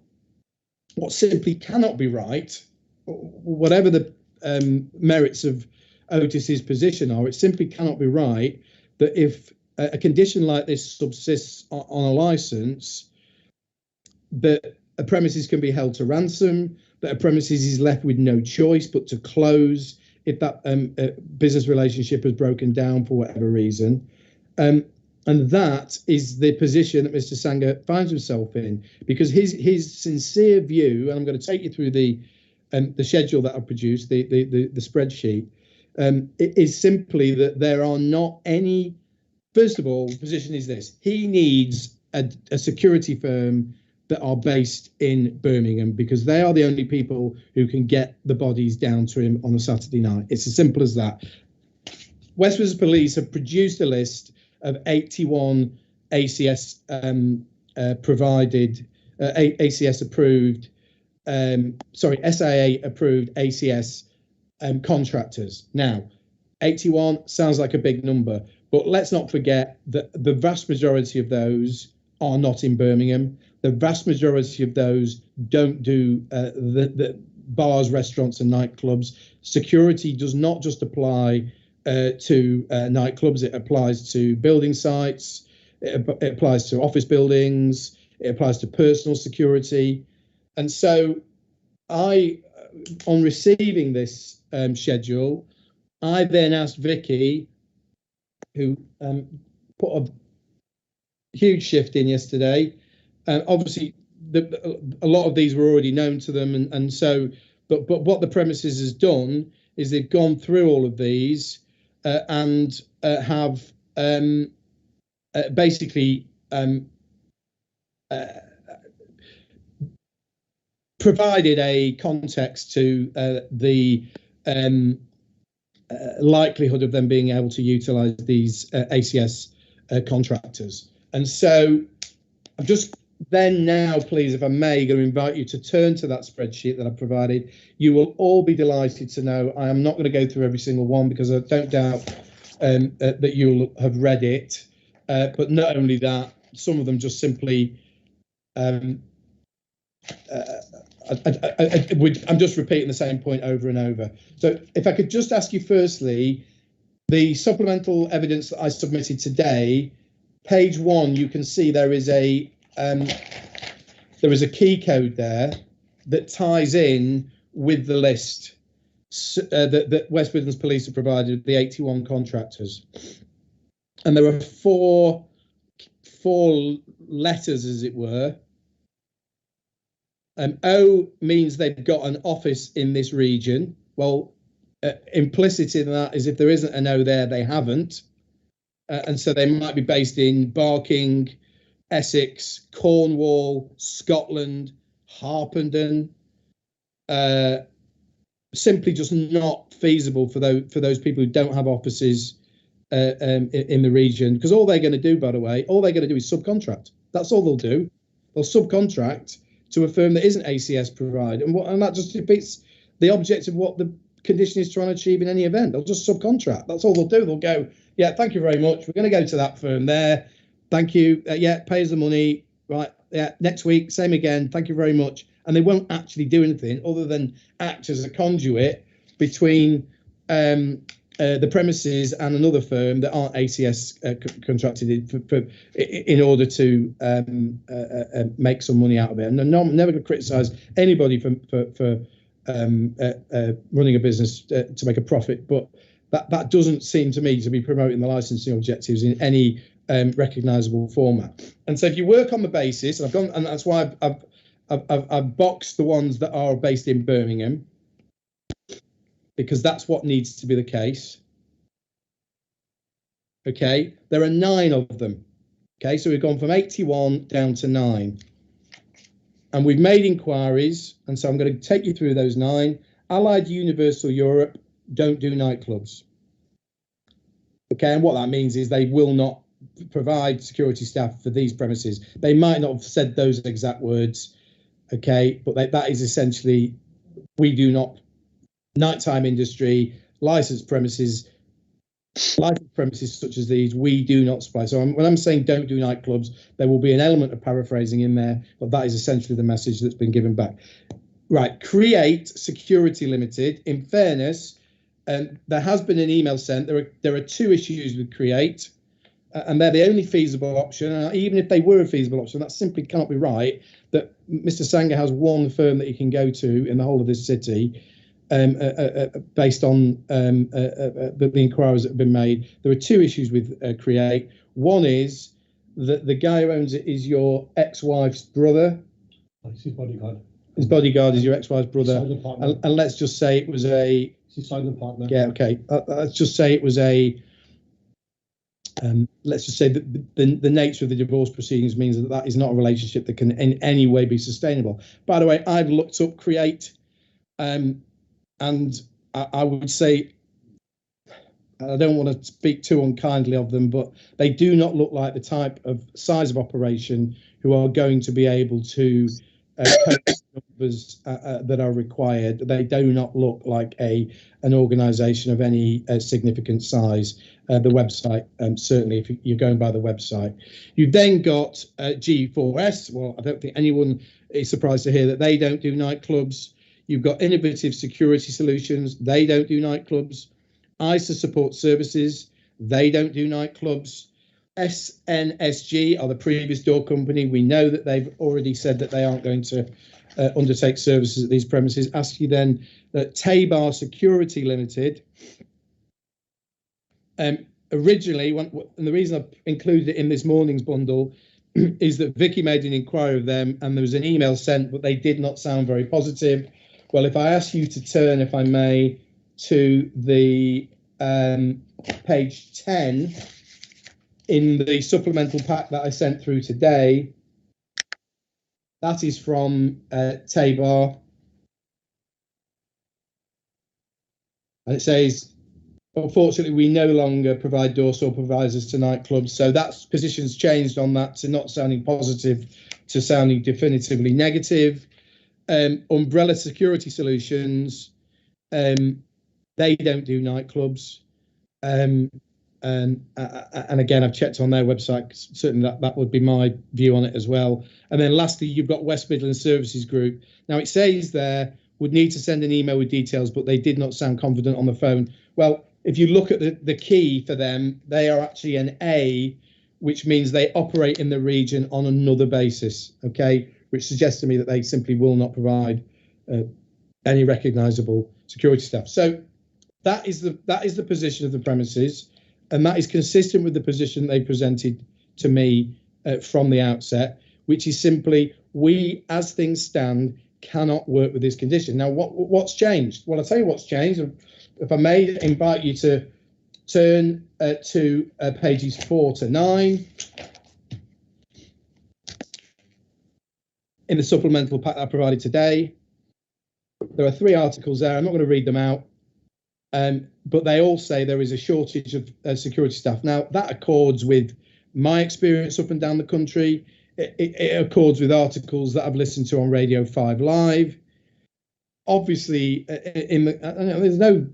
what simply cannot be right, whatever the merits of Otis's position are, it simply cannot be right that if a condition like this subsists on a license, that a premises can be held to ransom, that a premises is left with no choice but to close if that business relationship has broken down for whatever reason. And that is the position that Mr. Sangha finds himself in, because his sincere view, and I'm going to take you through the schedule that I produced, the spreadsheet, it is simply that there are not any. First of all, the position is this: he needs a security firm that are based in Birmingham, because they are the only people who can get the bodies down to him on a Saturday night. It's as simple as that. West Midlands Police have produced a list of 81 ACS provided, ACS approved, SIA approved ACS contractors. Now, 81 sounds like a big number, but let's not forget that the vast majority of those are not in Birmingham. The vast majority of those don't do the bars, restaurants and nightclubs. Security does not just apply to nightclubs. It applies to building sites. It applies to office buildings. It applies to personal security. And so on receiving this schedule, I then asked Vicky, who put a huge shift in yesterday. Obviously, a lot of these were already known to them, and so, but what the premises has done is they've gone through all of these and have basically provided a context to the likelihood of them being able to utilise these ACS contractors. And so I'm just then now, please, if I may, going to invite you to turn to that spreadsheet that I've provided. You will all be delighted to know I am not going to go through every single one, because I don't doubt that you'll have read it. But not only that, some of them just simply, I'm just repeating the same point over and over. So if I could just ask you firstly, the supplemental evidence that I submitted today, page 1, you can see there is a key code there that ties in with the list that West Midlands Police have provided, the 81 contractors. And there are four letters, as it were. O means they've got an office in this region. Well, implicit in that is if there isn't an O there, they haven't. And so they might be based in Barking, Essex, Cornwall, Scotland, Harpenden. Simply just not feasible for those people who don't have offices in the region, because all they're going to do, by the way, is subcontract. That's all they'll do. They'll subcontract to a firm that isn't ACS provided, and that just defeats the object of what the condition is trying to achieve in any event. They'll just subcontract. That's all they'll do. They'll go, yeah, thank you very much. We're going to go to that firm there. Thank you. Yeah, pay us the money. Right. Yeah. Next week, same again. Thank you very much. And they won't actually do anything other than act as a conduit between the premises and another firm that aren't ACS contracted in order to make some money out of it. And I'm never going to criticise anybody for running a business to make a profit, but that doesn't seem to me to be promoting the licensing objectives in any recognisable format. And so if you work on the basis, and that's why I've boxed the ones that are based in Birmingham, because that's what needs to be the case. Okay, there are 9 of them. Okay, so we've gone from 81 down to 9. And we've made inquiries, and so I'm going to take you through those 9. Allied Universal Europe don't do nightclubs. Okay, and what that means is they will not provide security staff for these premises. They might not have said those exact words, okay, but that is essentially, we do not, nighttime industry, licensed premises such as these, we do not supply. So when I'm saying don't do nightclubs, there will be an element of paraphrasing in there, but that is essentially the message that's been given back. Right, Create Security Limited. In fairness, there has been an email sent. There are 2 issues with Create, and they're the only feasible option. And even if they were a feasible option, that simply can't be right. That Mr. Sangha has one firm that he can go to in the whole of this city. based on the inquiries that have been made. There are two issues with Create. One is that the guy who owns it is your ex-wife's brother. It's his bodyguard. His bodyguard is your ex-wife's brother. Silent partner. And let's just say it was a... It's his silent partner. Yeah, okay. Let's just say it was a... let's just say that the nature of the divorce proceedings means that that is not a relationship that can in any way be sustainable. By the way, I've looked up Create, and I would say, I don't want to speak too unkindly of them, but they do not look like the type of size of operation who are going to be able to post numbers that are required. They do not look like an organisation of any significant size. The website, certainly, if you're going by the website. You've then got G4S. Well, I don't think anyone is surprised to hear that they don't do nightclubs. You've got Innovative Security Solutions. They don't do nightclubs. ISA Support Services. They don't do nightclubs. SNSG are the previous door company. We know that they've already said that they aren't going to undertake services at these premises. Ask you then that Tabar Security Limited. Originally, and the reason I've included it in this morning's bundle is that Vicky made an inquiry of them and there was an email sent, but they did not sound very positive. Well, if I ask you to turn, if I may, to the page 10 in the supplemental pack that I sent through today, that is from Tabar. And it says, unfortunately, we no longer provide door supervisors to nightclubs. So that position's changed on that to not sounding positive to sounding definitively negative. Umbrella Security Solutions, they don't do nightclubs. And again, I've checked on their website. Certainly that would be my view on it as well. And then lastly, you've got West Midlands Services Group. Now it says there would need to send an email with details, but they did not sound confident on the phone. Well, if you look at the key for them, they are actually an A, which means they operate in the region on another basis, okay, which suggests to me that they simply will not provide any recognisable security staff. So that is the position of the premises, and that is consistent with the position they presented to me from the outset, which is simply, we, as things stand, cannot work with this condition. Now, what's changed? Well, I'll tell you what's changed. If I may invite you to turn to pages 4 to 9 in the supplemental pack that I provided today. There are 3 articles there. I'm not going to read them out, but they all say there is a shortage of security staff. Now, that accords with my experience up and down the country. It accords with articles that I've listened to on Radio 5 Live. Obviously, there's no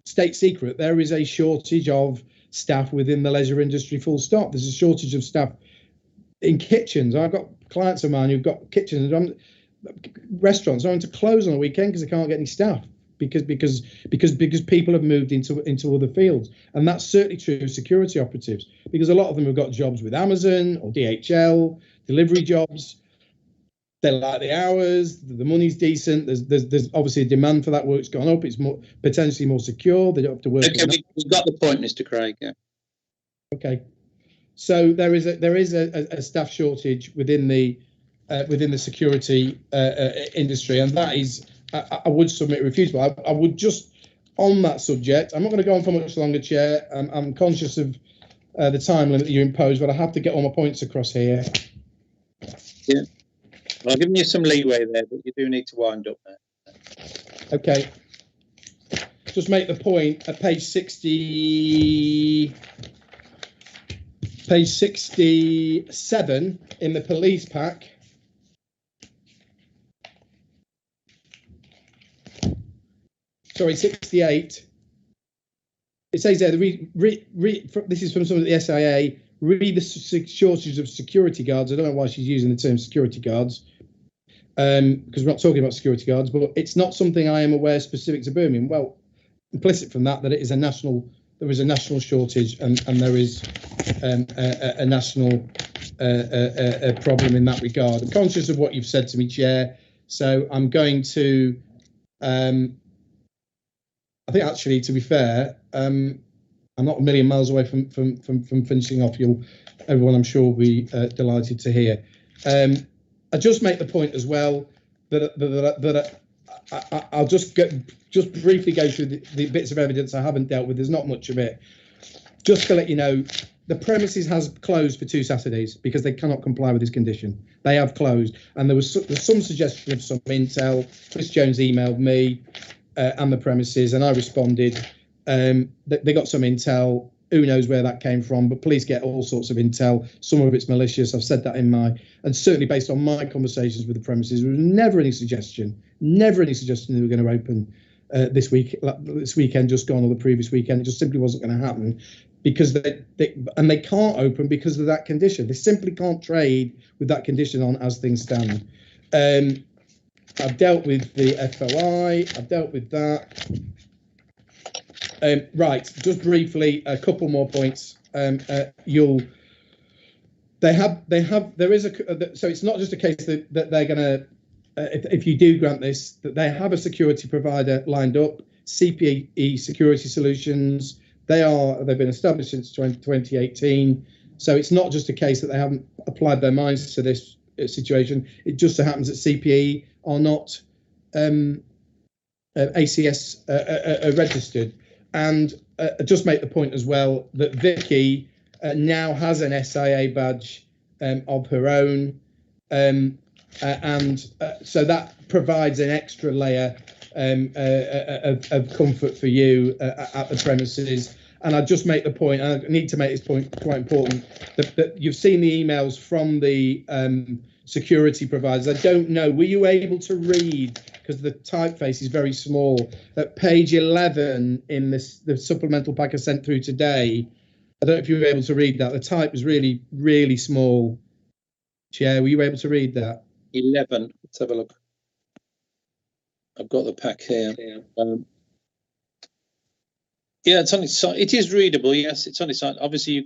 state secret, there is a shortage of staff within the leisure industry, full stop. There's a shortage of staff in kitchens. I've got clients of mine who've got kitchens and restaurants are having to close on a weekend because they can't get any staff because people have moved into other fields. And that's certainly true of security operatives, because a lot of them have got jobs with Amazon or DHL, delivery jobs. They like the hours, the money's decent. There's obviously a demand for that work's gone up. It's potentially more secure. They don't have to work. Okay, we've got the point, Mr. Craig. Yeah. Okay, so there is a staff shortage within the security industry, and that is, I would submit refutable. I would just, on that subject, I'm not going to go on for much longer, Chair. I'm conscious of the time limit that you impose, but I have to get all my points across here. Yeah. Well, I've given you some leeway there, but you do need to wind up there. Okay. Just make the point at page 67 in the police pack. Sorry, 68. It says there, this is from someone at the SIA, read the shortage of security guards. I don't know why she's using the term security guards, because we're not talking about security guards, but it's not something I am aware specific to Birmingham. Well, implicit from that there is a national shortage, and there is a national problem in that regard. I'm conscious of what you've said to me, Chair, so I'm going to I think actually, to be fair, I'm not a million miles away from finishing off. Everyone, I'm sure, will be delighted to hear. I just make the point as well that I'll just briefly go through the bits of evidence I haven't dealt with. There's not much of it. Just to let you know, the premises has closed for 2 Saturdays because they cannot comply with this condition. They have closed, and there's some suggestion of some intel. Chris Jones emailed me and the premises, and I responded. They got some intel. Who knows where that came from? But please get all sorts of intel. Some of it's malicious. I've said that and certainly based on my conversations with the premises, there was never any suggestion they were going to open this weekend just gone or the previous weekend. It just simply wasn't going to happen because they can't open because of that condition. They simply can't trade with that condition on as things stand. I've dealt with the FOI. I've dealt with that. Right, just briefly, a couple more points. So it's not just a case that they're going to, if you do grant this, that they have a security provider lined up, CPE Security Solutions. They've been established since 2018. So it's not just a case that they haven't applied their minds to this situation. It just so happens that CPE are not ACS registered. And just make the point as well that Vicky now has an SIA badge of her own. So that provides an extra layer of comfort for you at the premises. And I just make the point, and I need to make this point quite important, that you've seen the emails from the security providers. I don't know, were you able to read, because the typeface is very small, at page 11 in the supplemental pack I sent through today? I don't know if you were able to read that. The type is really, really small. Chair, were you able to read that? 11. Let's have a look. I've got the pack here. Yeah, it's on its side. It is readable. Yes, it's on its side. Obviously, you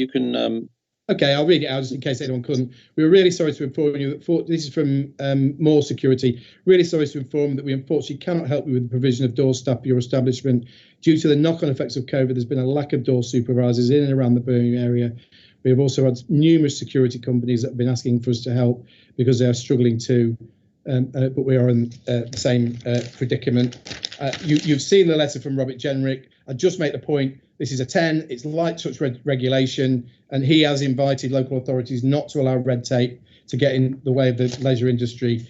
can. Okay, I'll read it out just in case anyone couldn't. We were really sorry to inform you that this is from More Security. Really sorry to inform that we unfortunately cannot help you with the provision of door staff for your establishment. Due to the knock-on effects of COVID, there's been a lack of door supervisors in and around the Birmingham area. We have also had numerous security companies that have been asking for us to help because they are struggling too. But we are in the same predicament. You've seen the letter from Robert Jenrick. I just make the point, this is a 10, it's light touch regulation, and he has invited local authorities not to allow red tape to get in the way of the leisure industry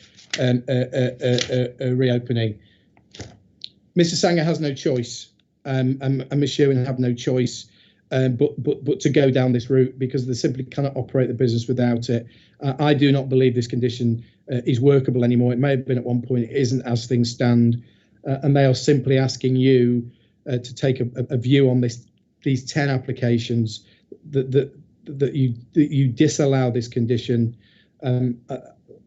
reopening. Mr. Sanger has no choice, and Ms. Sherwin have no choice but to go down this route because they simply cannot operate the business without it. I do not believe this condition is workable anymore. It may have been at one point, it isn't as things stand, and they are simply asking you to take a view on these 10 applications that you disallow this condition. I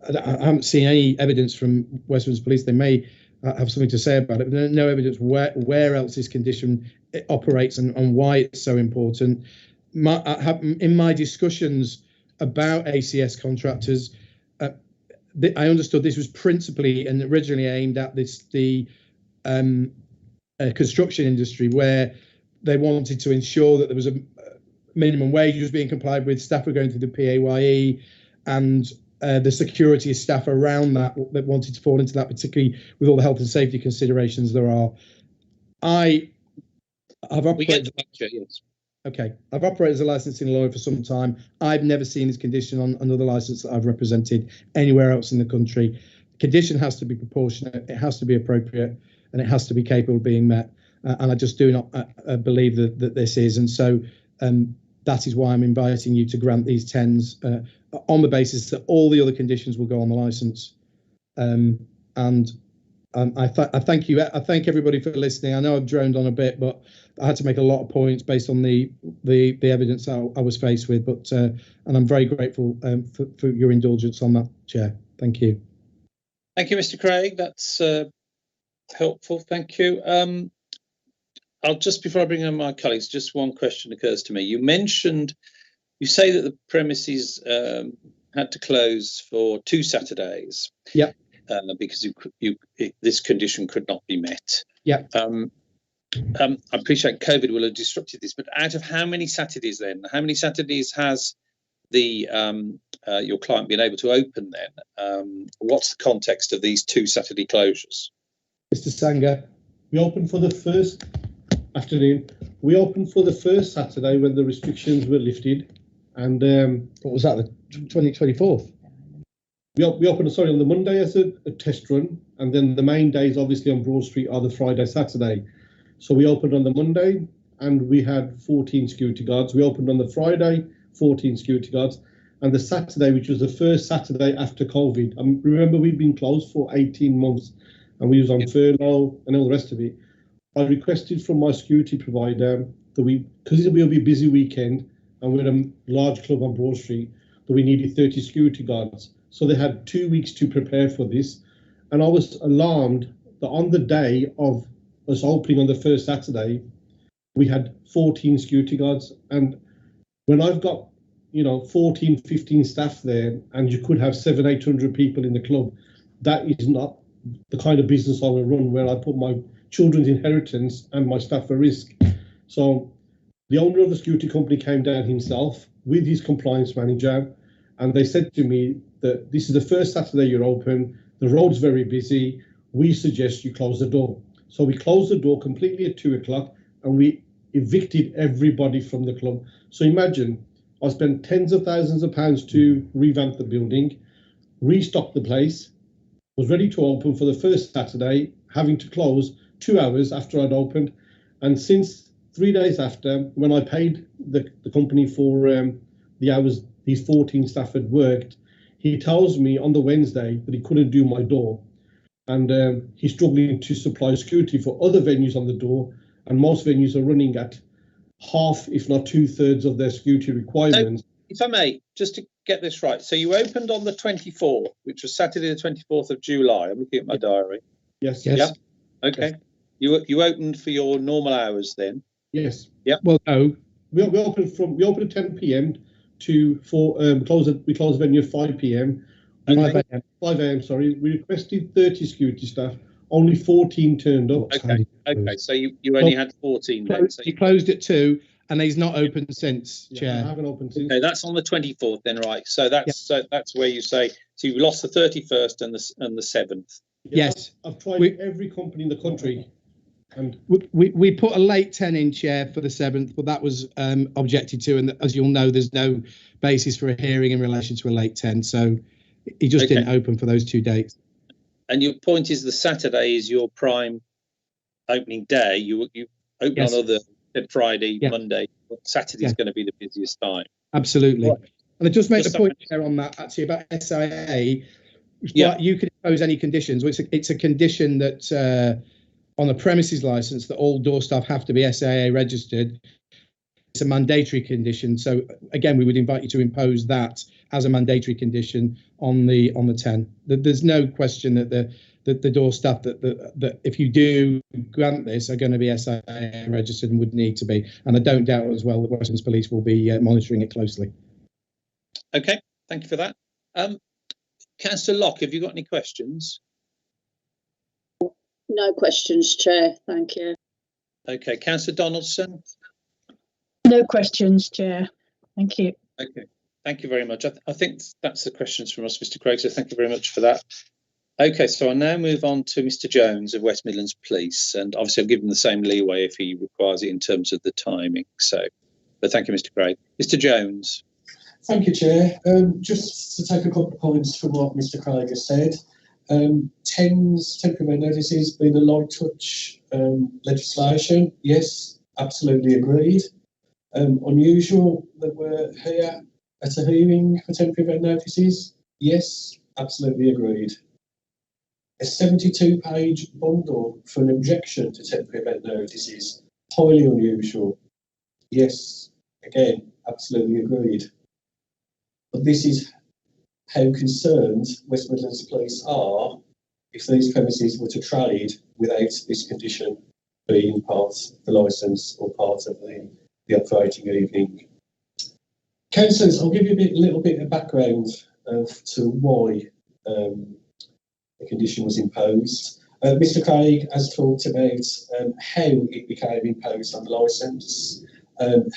haven't seen any evidence from West Midlands Police. They may have something to say about it, but no evidence where else this condition operates and why it's so important. In my discussions about ACS contractors, I understood this was principally and originally aimed at the construction industry, where they wanted to ensure that there was a minimum wage was being complied with, staff were going through the PAYE, and the security staff around that wanted to fall into that, particularly with all the health and safety considerations there are. I have operated. We get the picture, yes. Okay, I've operated as a licensing lawyer for some time. I've never seen this condition on another license that I've represented anywhere else in the country. Condition has to be proportionate, it has to be appropriate, and it has to be capable of being met. And I just do not believe that this is. And so that is why I'm inviting you to grant these 10s on the basis that all the other conditions will go on the license. And I thank you. I thank everybody for listening. I know I've droned on a bit, but I had to make a lot of points based on the evidence I was faced with. But and I'm very grateful for your indulgence on that, Chair. Thank you. Thank you, Mr. Craig. That's helpful. Thank you. I'll just, before I bring on my colleagues, just one question occurs to me. You say that the premises had to close for 2 Saturdays. Yeah. Because this condition could not be met. Yeah. I appreciate COVID will have disrupted this, but out of how many Saturdays then? How many Saturdays has the your client been able to open then? What's the context of these 2 Saturday closures? Mr. Sanger. We opened for the first afternoon. We opened for the first Saturday when the restrictions were lifted, and What was that, the 24th? we opened, sorry, on the Monday as a test run, and then the main days, obviously, on Broad Street are the Friday, Saturday. So we opened on the Monday, and we had 14 security guards. We opened on the Friday, 14 security guards, and the Saturday, which was the first Saturday after COVID. Remember, we'd been closed for 18 months, and we was on furlough and all the rest of it. I requested from my security provider that because it will be a busy weekend, and we're a large club on Broad Street, that we needed 30 security guards. So they had 2 weeks to prepare for this. And I was alarmed that on the day of us opening on the first Saturday, we had 14 security guards. And when I've got, 14, 15 staff there, and you could have 700-800 people in the club, that is not the kind of business I will run, where I put my children's inheritance and my staff at risk. So the owner of the security company came down himself with his compliance manager, and they said to me that this is the first Saturday you're open, the road's very busy, we suggest you close the door. So we closed the door completely at 2 o'clock, and we evicted everybody from the club. So imagine, I spent tens of thousands of pounds to revamp the building, restock the place, was ready to open for the first Saturday, having to close 2 hours after I'd opened. And since 3 days after, when I paid the company for the hours these 14 staff had worked, he tells me on the Wednesday that he couldn't do my door. And he's struggling to supply security for other venues on the door. And most venues are running at half, if not 2/3 of their security requirements. So, if I may, just to get this right. So you opened on the 24th, which was Saturday the 24th of July. I'm looking at my diary. Yes. Yeah. Okay. You opened for your normal hours then? Yes. Yeah. Well, no. We opened at 10 p.m. to we close the venue at 5 p.m. Okay. 5 a.m. Sorry, we requested 30 security staff. Only 14 turned up. Okay. So you only had 14 then. So He closed at 2, and he's not opened since, Yeah, I Chair. haven't opened since. okay, that's on the 24th then, right? So that's where you say so you lost the 31st and the 7th. Yes. I've tried every company in the country, and We put a late 10 in, Chair, for the 7th, but that was objected to. And as you'll know, there's no basis for a hearing in relation to a late 10. So he just Okay. didn't open for those 2 dates. And your point is the Saturday is your prime opening day. You open Yes. on other Friday, Yeah. Monday, but Saturday is Yeah. going to be the busiest time. Absolutely. Right. And I just make Just the point, Chair, on that, actually, about SIA. Yeah. Like, you can impose any conditions. Well, it's a condition that on a premises license that all door staff have to be SIA registered. It's a mandatory condition. So again, we would invite you to impose that as a mandatory condition on the 10. There's no question that the door staff that if you do grant this are going to be SIA registered and would need to be. And I don't doubt as well that Westlands Police will be monitoring it closely. Okay, thank you for that. Councillor Locke, have you got any questions? No questions, Chair. Thank you. Okay, Councillor Donaldson. No questions, Chair. Thank you. Okay, thank you very much. I think that's the questions from us, Mr. Craig, so thank you very much for that. Okay, so I'll now move on to Mr. Jones of West Midlands Police, and obviously I'll give him the same leeway if he requires it in terms of the timing. So, but thank you, Mr. Craig. Mr. Jones. thank you, Chair. Just to take a couple of points from what Mr. Craig has said. TEN's temporary notices being a light touch legislation. Yes, absolutely agreed. Unusual that we're here at a hearing for temporary event notices. Yes, absolutely agreed. A 72-page bundle for an objection to temporary event notices. Highly unusual. Yes, again, absolutely agreed. But this is how concerned West Midlands Police are if these premises were to trade without this condition being part of the licence or part of the operating evening. Councillors, I'll give you a little bit of background to why the condition was imposed. Mr. Craig has talked about how it became imposed on the licence.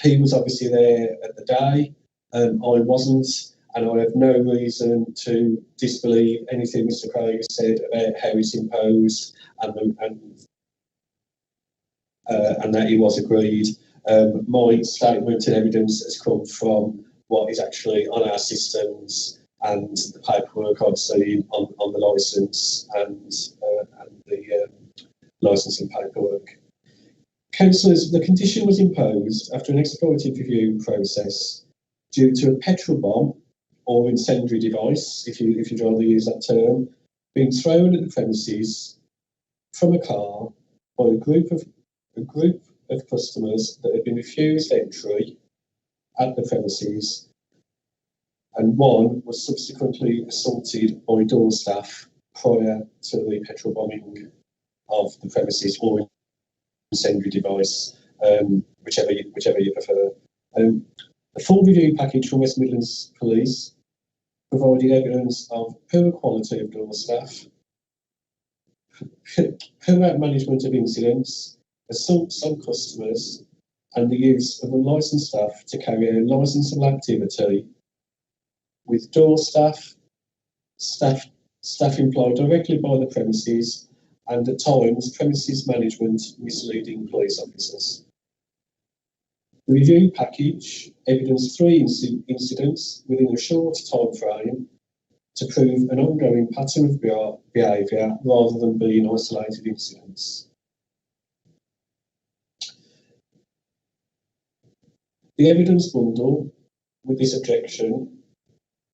He was obviously there at the day. I wasn't, and I have no reason to disbelieve anything Mr. Craig has said about how it's imposed and that it was agreed. My statement and evidence has come from what is actually on our systems and the paperwork I've seen on the licence and the licensing paperwork. Councillors, the condition was imposed after an explorative review process due to a petrol bomb or incendiary device, if you'd rather use that term, being thrown at the premises from a car by a group of customers that had been refused entry at the premises, and one was subsequently assaulted by door staff prior to the petrol bombing of the premises or incendiary device, whichever you prefer. A full review package from West Midlands Police provided evidence of poor quality of door staff, poor management of incidents, assaults on customers, and the use of unlicensed staff to carry out licensable activity with door staff employed directly by the premises, and at times premises management misleading police officers. The review package evidenced 3 incidents within a short time frame to prove an ongoing pattern of behaviour rather than being isolated incidents. The evidence bundle with this objection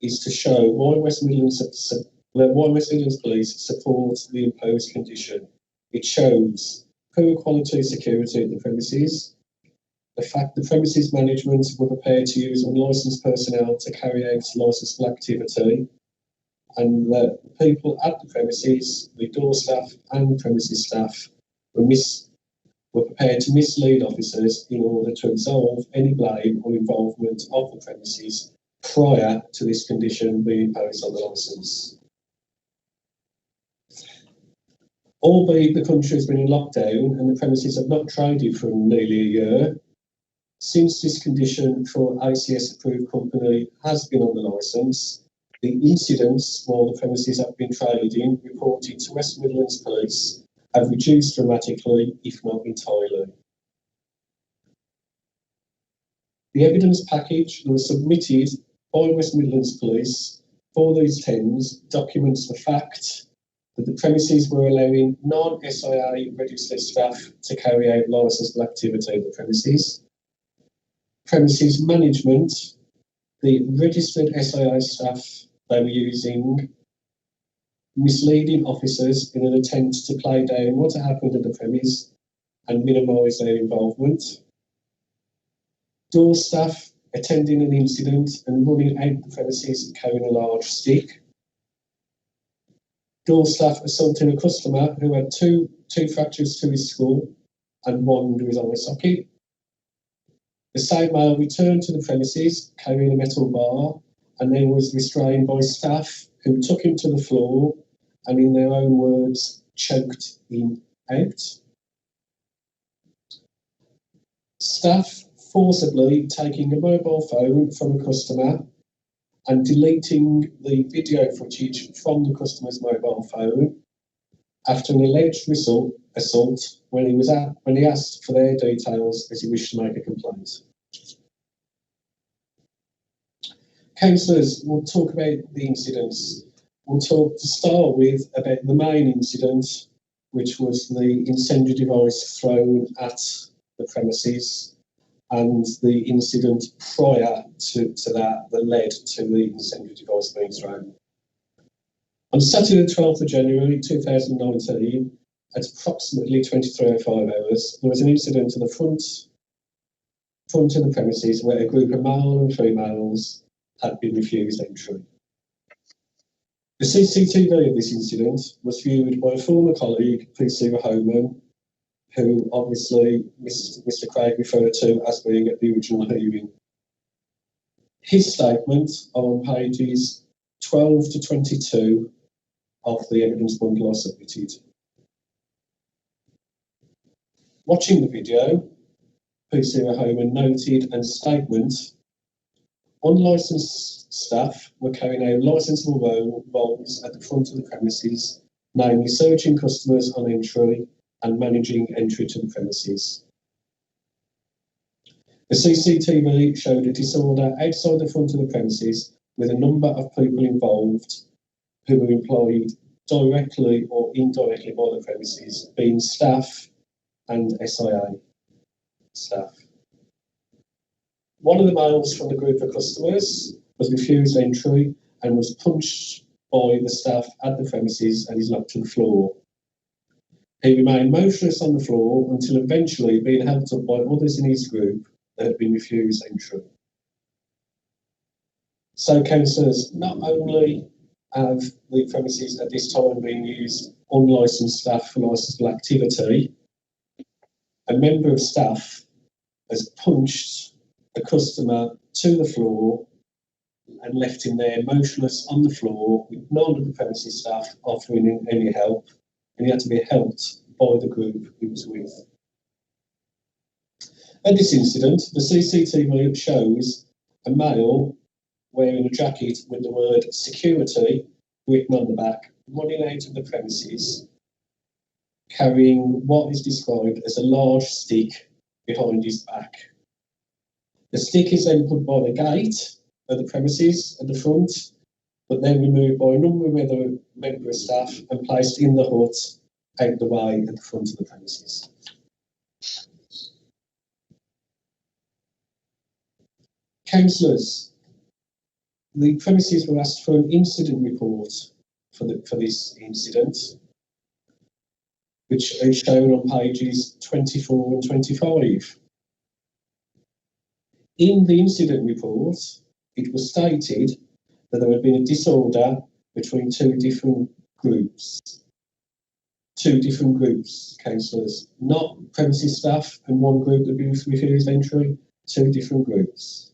is to show why West Midlands Police support the imposed condition. It shows poor quality security at the premises, the fact the premises management were prepared to use unlicensed personnel to carry out licensable activity, and that people at the premises, the door staff and premises staff, were prepared to mislead officers in order to absolve any blame or involvement of the premises prior to this condition being imposed on the licence. Albeit the country has been in lockdown and the premises have not traded for nearly a year, since this condition for ACS approved company has been on the licence, the incidents while the premises have been trading reported to West Midlands Police have reduced dramatically, if not entirely. The evidence package that was submitted by West Midlands Police for these TENs documents the fact that the premises were allowing non-SIA registered staff to carry out licensable activity at the premises. Premises management, the registered SIA staff they were using, misleading officers in an attempt to play down what had happened at the premise and minimise their involvement. Door staff attending an incident and running out the premises carrying a large stick. Door staff assaulting a customer who had two fractures to his skull and one under his eye socket. The same male returned to the premises carrying a metal bar and then was restrained by staff who took him to the floor and, in their own words, choked him out. Staff forcibly taking a mobile phone from a customer and deleting the video footage from the customer's mobile phone after an alleged assault when he asked for their details as he wished to make a complaint. Councillors, we'll talk about the incidents. We'll talk to start with about the main incident, which was the incendiary device thrown at the premises, and the incident prior to that led to the incendiary device being thrown. On Saturday the 12th of January 2019, at approximately 23:05 hours, there was an incident to the front of the premises where a group of male and females had been refused entry. The CCTV of this incident was viewed by a former colleague, PC Homan, who obviously Mr. Craig referred to as being at the original hearing. His statement on pages 12 to 22 of the evidence bundle I submitted. Watching the video, PC Homan noted and statement, unlicensed staff were carrying out licensable roles at the front of the premises, namely searching customers on entry and managing entry to the premises. The CCTV showed a disorder outside the front of the premises with a number of people involved who were employed directly or indirectly by the premises, being staff and SIA staff. One of the males from the group of customers was refused entry and was punched by the staff at the premises and is knocked to the floor. He remained motionless on the floor until eventually being helped up by others in his group that had been refused entry. So, councillors, not only have the premises at this time been used unlicensed staff for licensable activity, a member of staff has punched a customer to the floor and left him there motionless on the floor with none of the premises staff offering him any help, and he had to be helped by the group he was with. At this incident, the CCTV shows a male wearing a jacket with the word security written on the back, running out of the premises, carrying what is described as a large stick behind his back. The stick is then put by the gate of the premises at the front, but then removed by a number of other members of staff and placed in the hut out the way at the front of the premises. Councillors, the premises were asked for an incident report for this incident, which is shown on pages 24 and 25. In the incident report, it was stated that there had been a disorder between two different groups, councillors, not premises staff and one group that refused entry, two different groups.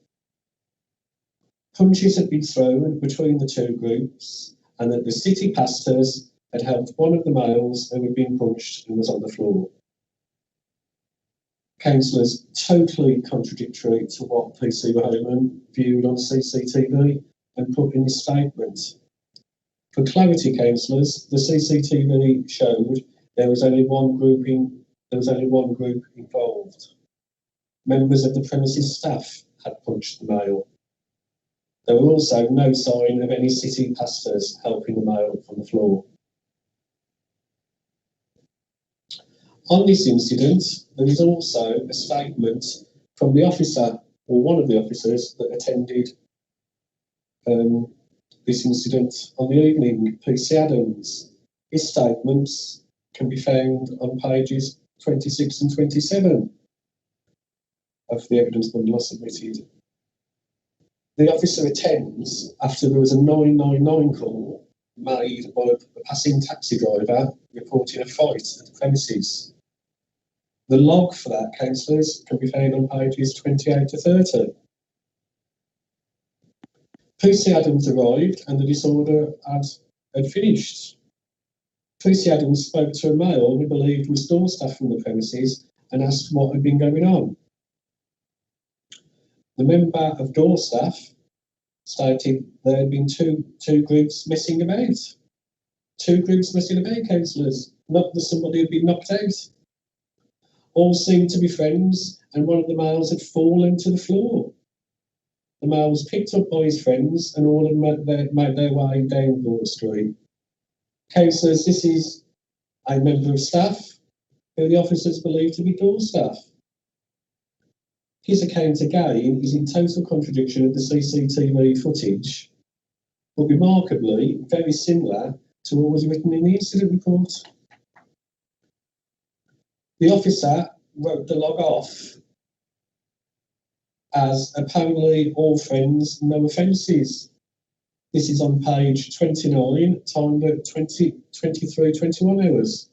Punches had been thrown between the two groups, and that the city pastors had helped one of the males who had been punched and was on the floor. Councillors, totally contradictory to what PC Homan viewed on CCTV and put in his statement. For clarity, councillors, the CCTV showed there was only one group involved. Members of the premises staff had punched the male. There were also no sign of any city pastors helping the male on the floor. On this incident, there is also a statement from the officer, or one of the officers, that attended this incident on the evening, PC Adams. His statements can be found on pages 26 and 27 of the evidence bundle submitted. The officer attends after there was a 999 call made by a passing taxi driver reporting a fight at the premises. The log for that, councillors, can be found on pages 28 to 30. PC Adams arrived and the disorder had finished. PC Adams spoke to a male who believed was door staff from the premises and asked what had been going on. The member of door staff stated there had been two groups messing about. Two groups messing about, councillors, not that somebody had been knocked out. All seemed to be friends, and one of the males had fallen to the floor. The male was picked up by his friends, and all had made their way down Broad Street. Councillors, this is a member of staff who the officers believe to be door staff. His account again is in total contradiction of the CCTV footage, but remarkably very similar to what was written in the incident report. The officer wrote the log off as apparently all friends, no offences. This is on page 29, timed at 23:21 hours.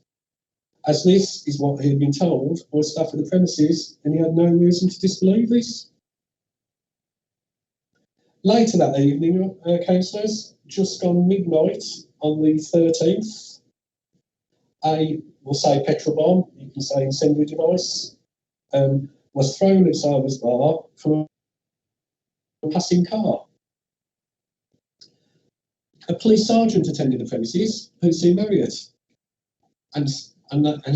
As this is what he had been told by staff of the premises, and he had no reason to disbelieve this. Later that evening, councillors, just gone midnight on the 13th, we'll say petrol bomb, you can say incendiary device, was thrown at Sarver's Bar from a passing car. A police sergeant attended the premises, P.C. Marriott, and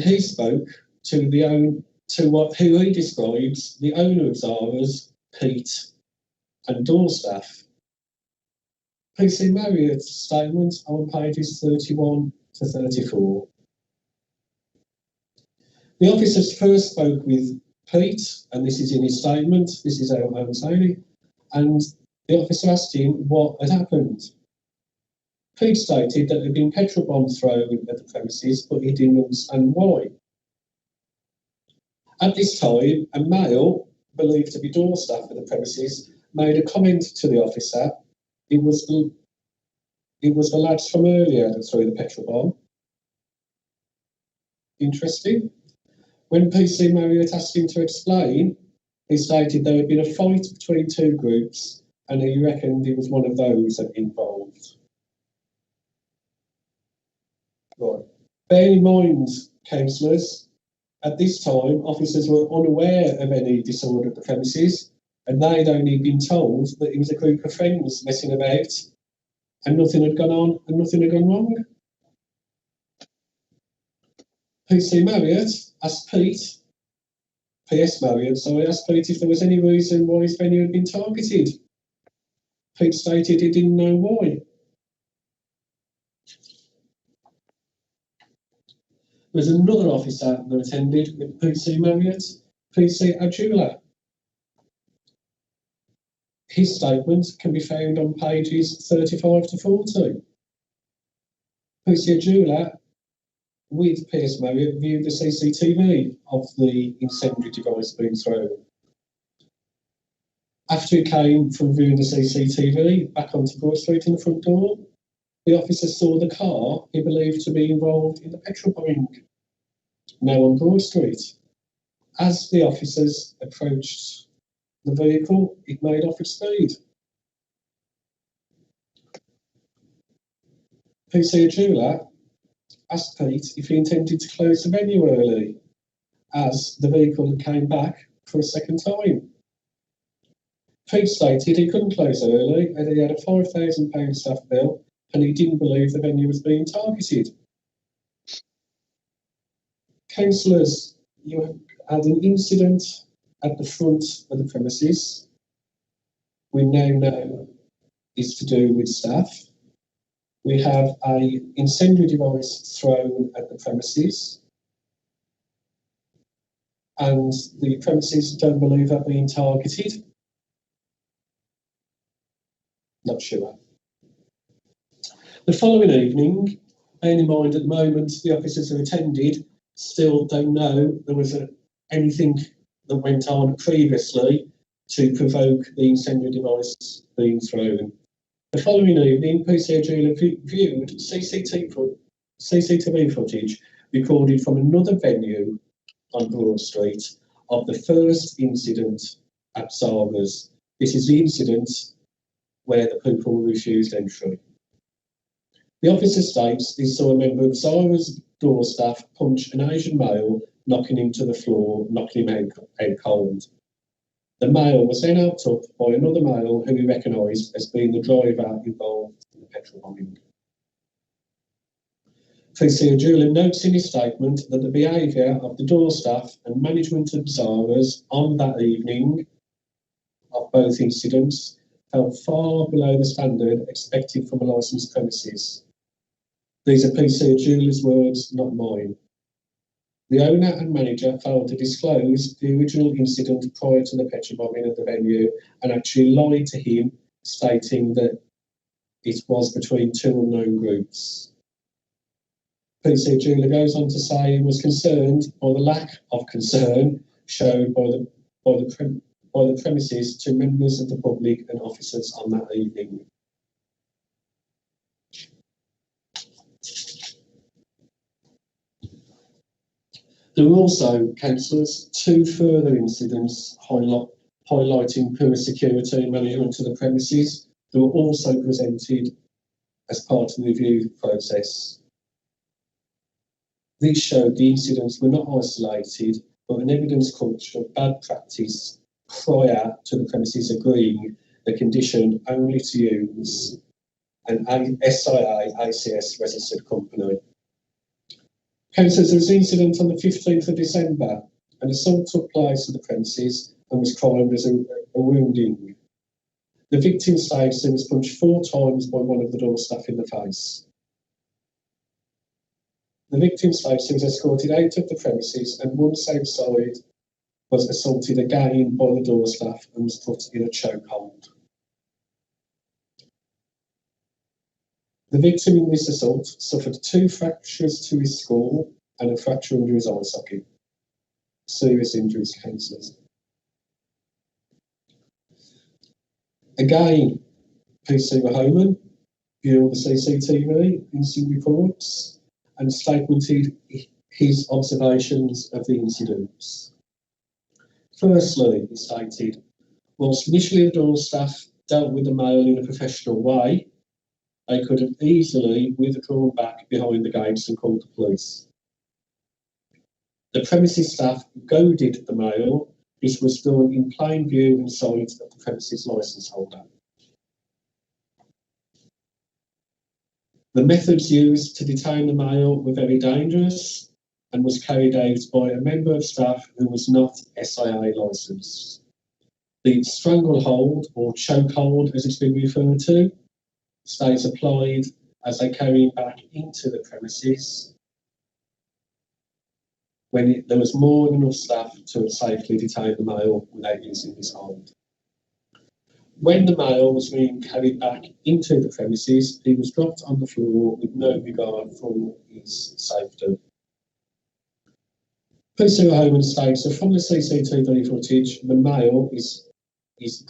he spoke to who he describes the owner of Zara's, Pete, and door staff. P.C. Marriott's statement on pages 31 to 34. The officers first spoke with Pete, and this is in his statement, this is how I'm saying it, and the officer asked him what had happened. Pete stated that there had been petrol bombs thrown at the premises, but he didn't understand why. At this time, a male, believed to be door staff at the premises, made a comment to the officer. It was the lads from earlier that threw the petrol bomb. Interesting. When P.C. Marriott asked him to explain, he stated there had been a fight between two groups and he reckoned he was one of those involved. Right. Bear in mind, councillors, at this time, officers were unaware of any disorder at the premises, and they'd only been told that it was a group of friends messing about, and nothing had gone on and nothing had gone wrong. P.C. Marriott asked Pete, P.S. Marriott, sorry, asked Pete if there was any reason why his venue had been targeted. Pete stated he didn't know why. There was another officer that attended with P.C. Marriott, P.C. Ajula. His statement can be found on pages 35 to 40. P.C. Ajula, with P.S. Marriott, viewed the CCTV of the incendiary device being thrown. After he came from viewing the CCTV back onto Broad Street in the front door, the officer saw the car he believed to be involved in the petrol bombing, now on Broad Street. As the officers approached the vehicle, it made off at speed. P.C. Ajula asked Pete if he intended to close the venue early, as the vehicle came back for a second time. Pete stated he couldn't close early, and he had a £5,000 staff bill, and he didn't believe the venue was being targeted. Councillors, you had an incident at the front of the premises. We now know it's to do with staff. We have an incendiary device thrown at the premises, and the premises don't believe are being targeted. Not sure. The following evening, bearing in mind at the moment the officers who attended still don't know there was anything that went on previously to provoke the incendiary device being thrown. The following evening, P.C. Ajula viewed CCTV footage recorded from another venue on Broad Street of the first incident at Zara's. This is the incident where the people were refused entry. The officer states he saw a member of Zara's door staff punch an Asian male, knocking him to the floor, knocking him out cold. The male was then helped up by another male who he recognised as being the driver involved in the petrol bombing. P.C. Ajula notes in his statement that the behaviour of the door staff and management of Zara's on that evening of both incidents fell far below the standard expected from a licensed premises. These are P.C. Ajula's words, not mine. The owner and manager failed to disclose the original incident prior to the petrol bombing at the venue and actually lied to him, stating that it was between two unknown groups. P.C. Ajula goes on to say he was concerned by the lack of concern shown by the premises to members of the public and officers on that evening. There were also, councillors, two further incidents highlighting poor security and management of the premises that were also presented as part of the review process. These showed the incidents were not isolated, but an evidence culture of bad practice prior to the premises agreeing the condition only to use an SIA ACS registered company. Councillors, there was an incident on the 15th of December. An assault took place at the premises and was claimed as a wounding. The victim states he was punched 4 times by one of the door staff in the face. The victim states he was escorted out of the premises and once outside was assaulted again by the door staff and was put in a chokehold. The victim in this assault suffered 2 fractures to his skull and a fracture under his eye socket. Serious injuries, councillors. Again, PC Mahoman viewed the CCTV incident reports and statemented his observations of the incidents. Firstly, he stated, whilst initially the door staff dealt with the male in a professional way, they could have easily withdrawn back behind the gates and called the police. The premises staff goaded the male. This was done in plain view and sight of the premises licence holder. The methods used to detain the male were very dangerous and was carried out by a member of staff who was not SIA licensed. The stranglehold or chokehold, as it's been referred to, stays applied as they carry him back into the premises when there was more than enough staff to safely detain the male without using this hold. When the male was being carried back into the premises, he was dropped on the floor with no regard for his safety. PC Mahoman states that from the CCTV footage, the male is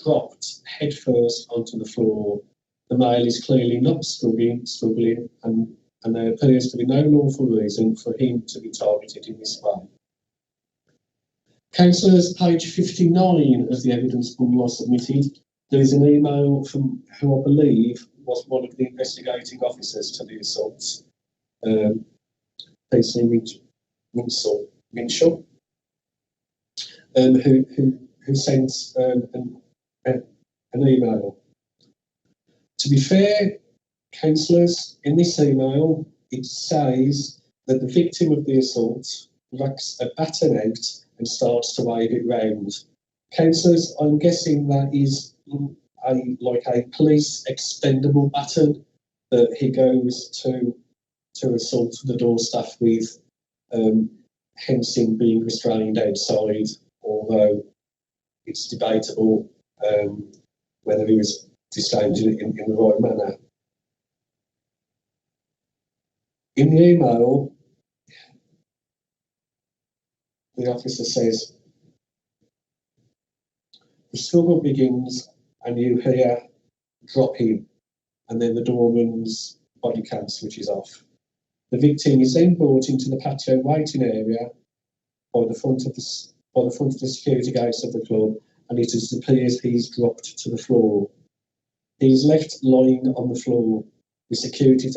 dropped headfirst onto the floor. The male is clearly not struggling and there appears to be no lawful reason for him to be targeted in this way. Councillors, page 59 of the evidence bundle submitted, there is an email from who I believe was one of the investigating officers to the assaults, PC Minshall, who sent an email. To be fair, councillors, in this email, it says that the victim of the assault racks a baton out and starts to wave it round. Councillors, I'm guessing that is like a police expendable baton that he goes to assault the door staff with, hence him being restrained outside, although it's debatable whether he was restrained in the right manner. In the email, the officer says, the struggle begins and you hear drop him, and then the doorman's body cam switches off. The victim is then brought into the patio waiting area by the front of the security gates of the club, and it appears he's dropped to the floor. He's left lying on the floor with security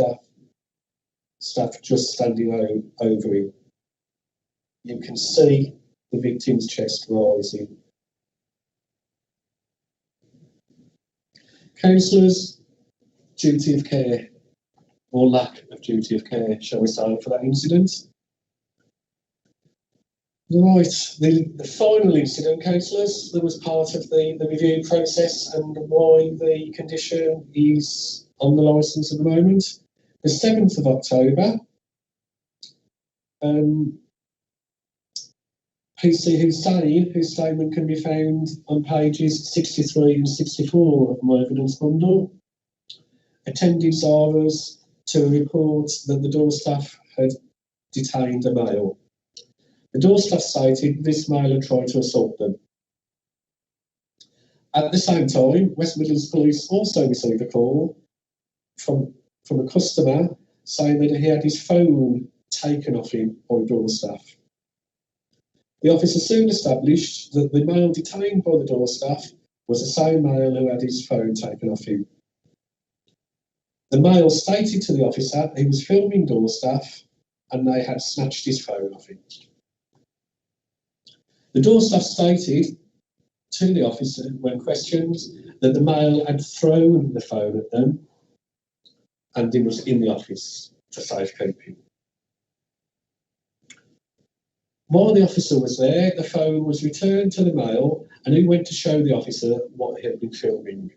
staff just standing over him. You can see the victim's chest rising. Councillors, duty of care, or lack of duty of care, shall we say, for that incident. Right, the final incident, councillors, that was part of the review process and why the condition is on the licence at the moment. The 7th of October, PC Hussain, whose statement can be found on pages 63 and 64 of my evidence bundle, attended Zara's to report that the door staff had detained a male. The door staff cited this male had tried to assault them. At the same time, West Midlands Police also received a call from a customer saying that he had his phone taken off him by door staff. The officer soon established that the male detained by the door staff was the same male who had his phone taken off him. The male stated to the officer he was filming door staff and they had snatched his phone off him. The door staff stated to the officer when questioned that the male had thrown the phone at them and he was in the office for safekeeping. While the officer was there, the phone was returned to the male and he went to show the officer what he had been filming.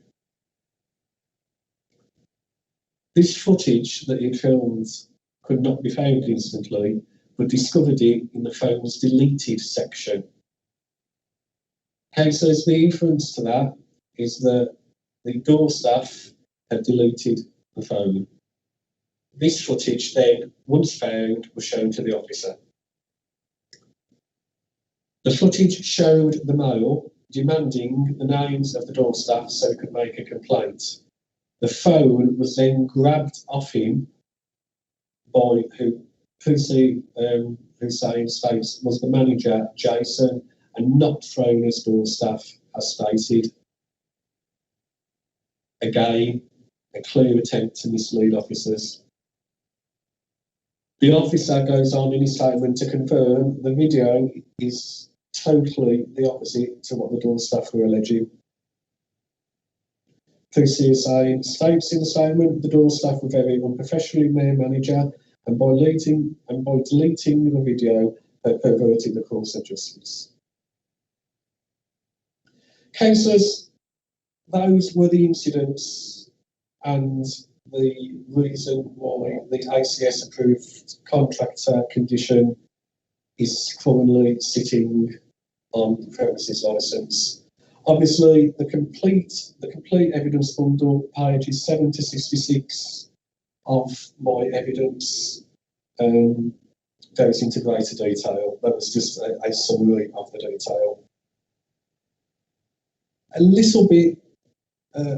This footage that he filmed could not be found instantly, but discovered it in the phone's deleted section. Okay, so the inference to that is that the door staff had deleted the phone. This footage then, once found, was shown to the officer. The footage showed the male demanding the names of the door staff so he could make a complaint. The phone was then grabbed off him by Hussein states was the manager, Jason, and not thrown as door staff, as stated. Again, a clear attempt to mislead officers. The officer goes on in his statement to confirm the video is totally the opposite to what the door staff were alleging. Hussein states in the statement the door staff were very unprofessional in their manager, and by deleting the video, they perverted the course of justice. Councillors, those were the incidents and the reason why the ACS approved contractor condition is currently sitting on the premises licence. Obviously, the complete evidence bundle, pages 7 to 66 of my evidence, goes into greater detail. That was just a summary of the detail. A little bit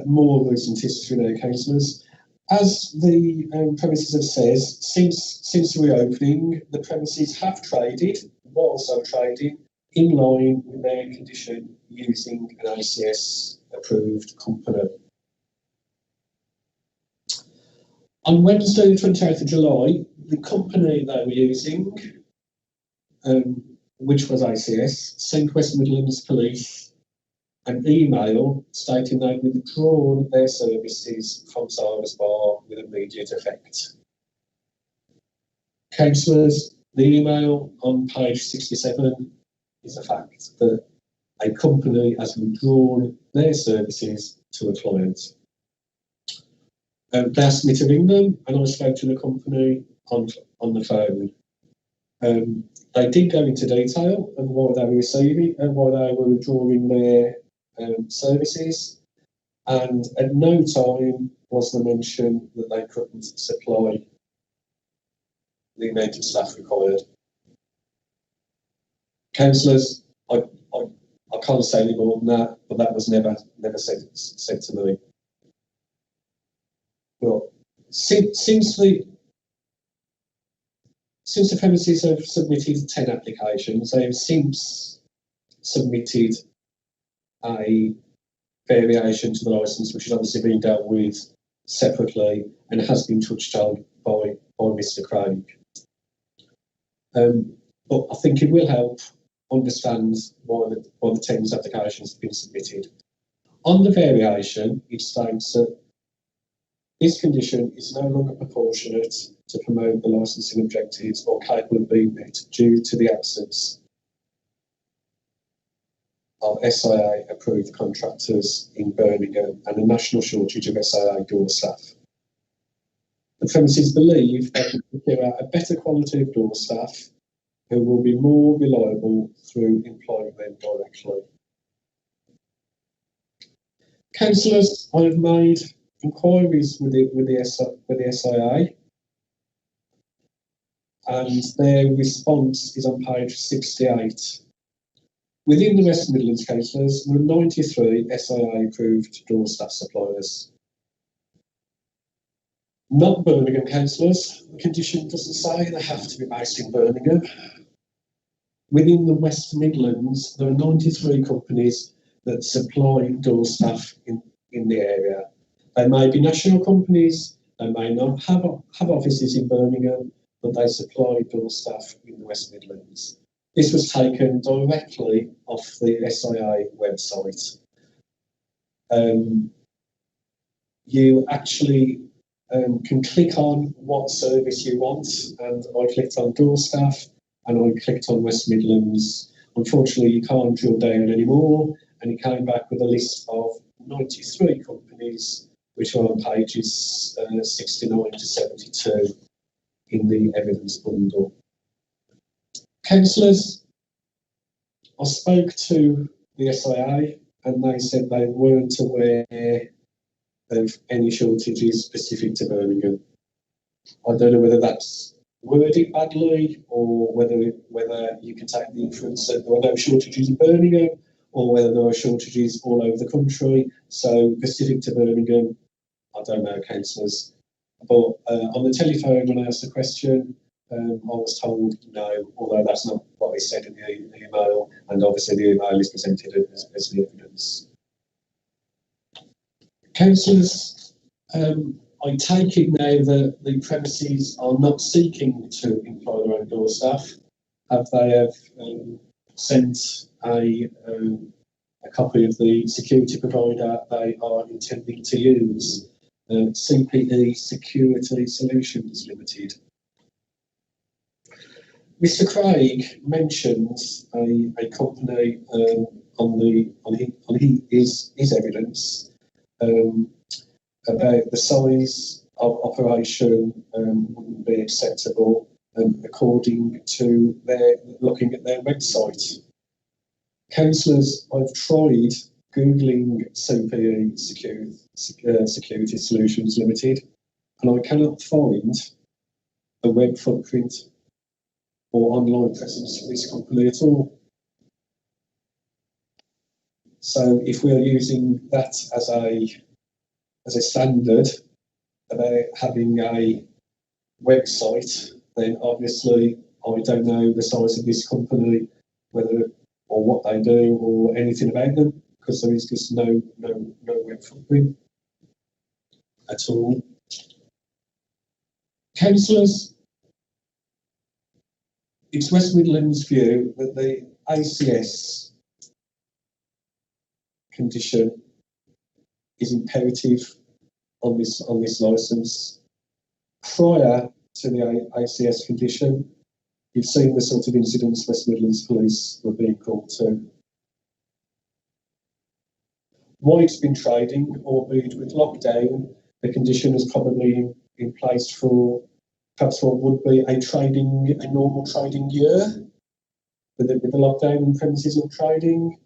more recent history now, councillors. As the premises have says, since the reopening, the premises have traded, whilst trading, in line with their condition using an ACS approved company. On Wednesday, the 28th of July, the company they were using, which was ACS, sent West Midlands Police an email stating they'd withdrawn their services from Zara's Bar with immediate effect. Councillors, the email on page 67 is a fact that a company has withdrawn their services to a client. They asked me to ring them, and I spoke to the company on the phone. They did go into detail of why they were receiving and why they were withdrawing their services, and at no time was there mention that they couldn't supply the amount of staff required. Councillors, I can't say any more than that, but that was never said to me. Well, since the premises have submitted 10 applications, they have since submitted a variation to the licence, which has obviously been dealt with separately and has been touched on by Mr. Craig. But I think it will help understand why the 10 applications have been submitted. On the variation, it states that this condition is no longer proportionate to promote the licensing objectives or capable of being met due to the absence of SIA approved contractors in Birmingham and a national shortage of SIA door staff. The premises believe they can procure a better quality of door staff who will be more reliable through employing them directly. Councillors, I have made inquiries with the SIA, and their response is on page 68. Within the West Midlands councillors, there are 93 SIA approved door staff suppliers. Not Birmingham councillors, the condition doesn't say they have to be based in Birmingham. Within the West Midlands, there are 93 companies that supply door staff in the area. They may be national companies, they may not have offices in Birmingham, but they supply door staff in the West Midlands. This was taken directly off the SIA website. You actually can click on what service you want, and I clicked on door staff and I clicked on West Midlands. Unfortunately, you can't drill down anymore, and it came back with a list of 93 companies, which are on pages 69 to 72 in the evidence bundle. Councillors, I spoke to the SIA and they said they weren't aware of any shortages specific to Birmingham. I don't know whether that's worded badly or whether you can take the inference that there are no shortages in Birmingham or whether there are shortages all over the country. So specific to Birmingham, I don't know, councillors. But on the telephone, when I asked the question, I was told no, although that's not what he said in the email, and obviously the email is presented as the evidence. Councillors, I take it now that the premises are not seeking to employ their own door staff. They have sent a copy of the security provider they are intending to use, CPE Security Solutions Limited. Mr. Craig mentions a company on his evidence about the size of operation wouldn't be acceptable according to looking at their website. Councillors, I've tried Googling CPE Security Solutions Limited, and I cannot find a web footprint or online presence for this company at all. So if we are using that as a standard about having a website, then obviously I don't know the size of this company, whether or what they do or anything about them, because there is just no web footprint at all. Councillors, it's West Midlands' view that the ACS condition is imperative on this licence. Prior to the ACS condition, you've seen the sort of incidents West Midlands Police were being called to. Why it's been trading, albeit with lockdown, the condition is probably in place for perhaps what would be a normal trading year. With the lockdown and premises not trading,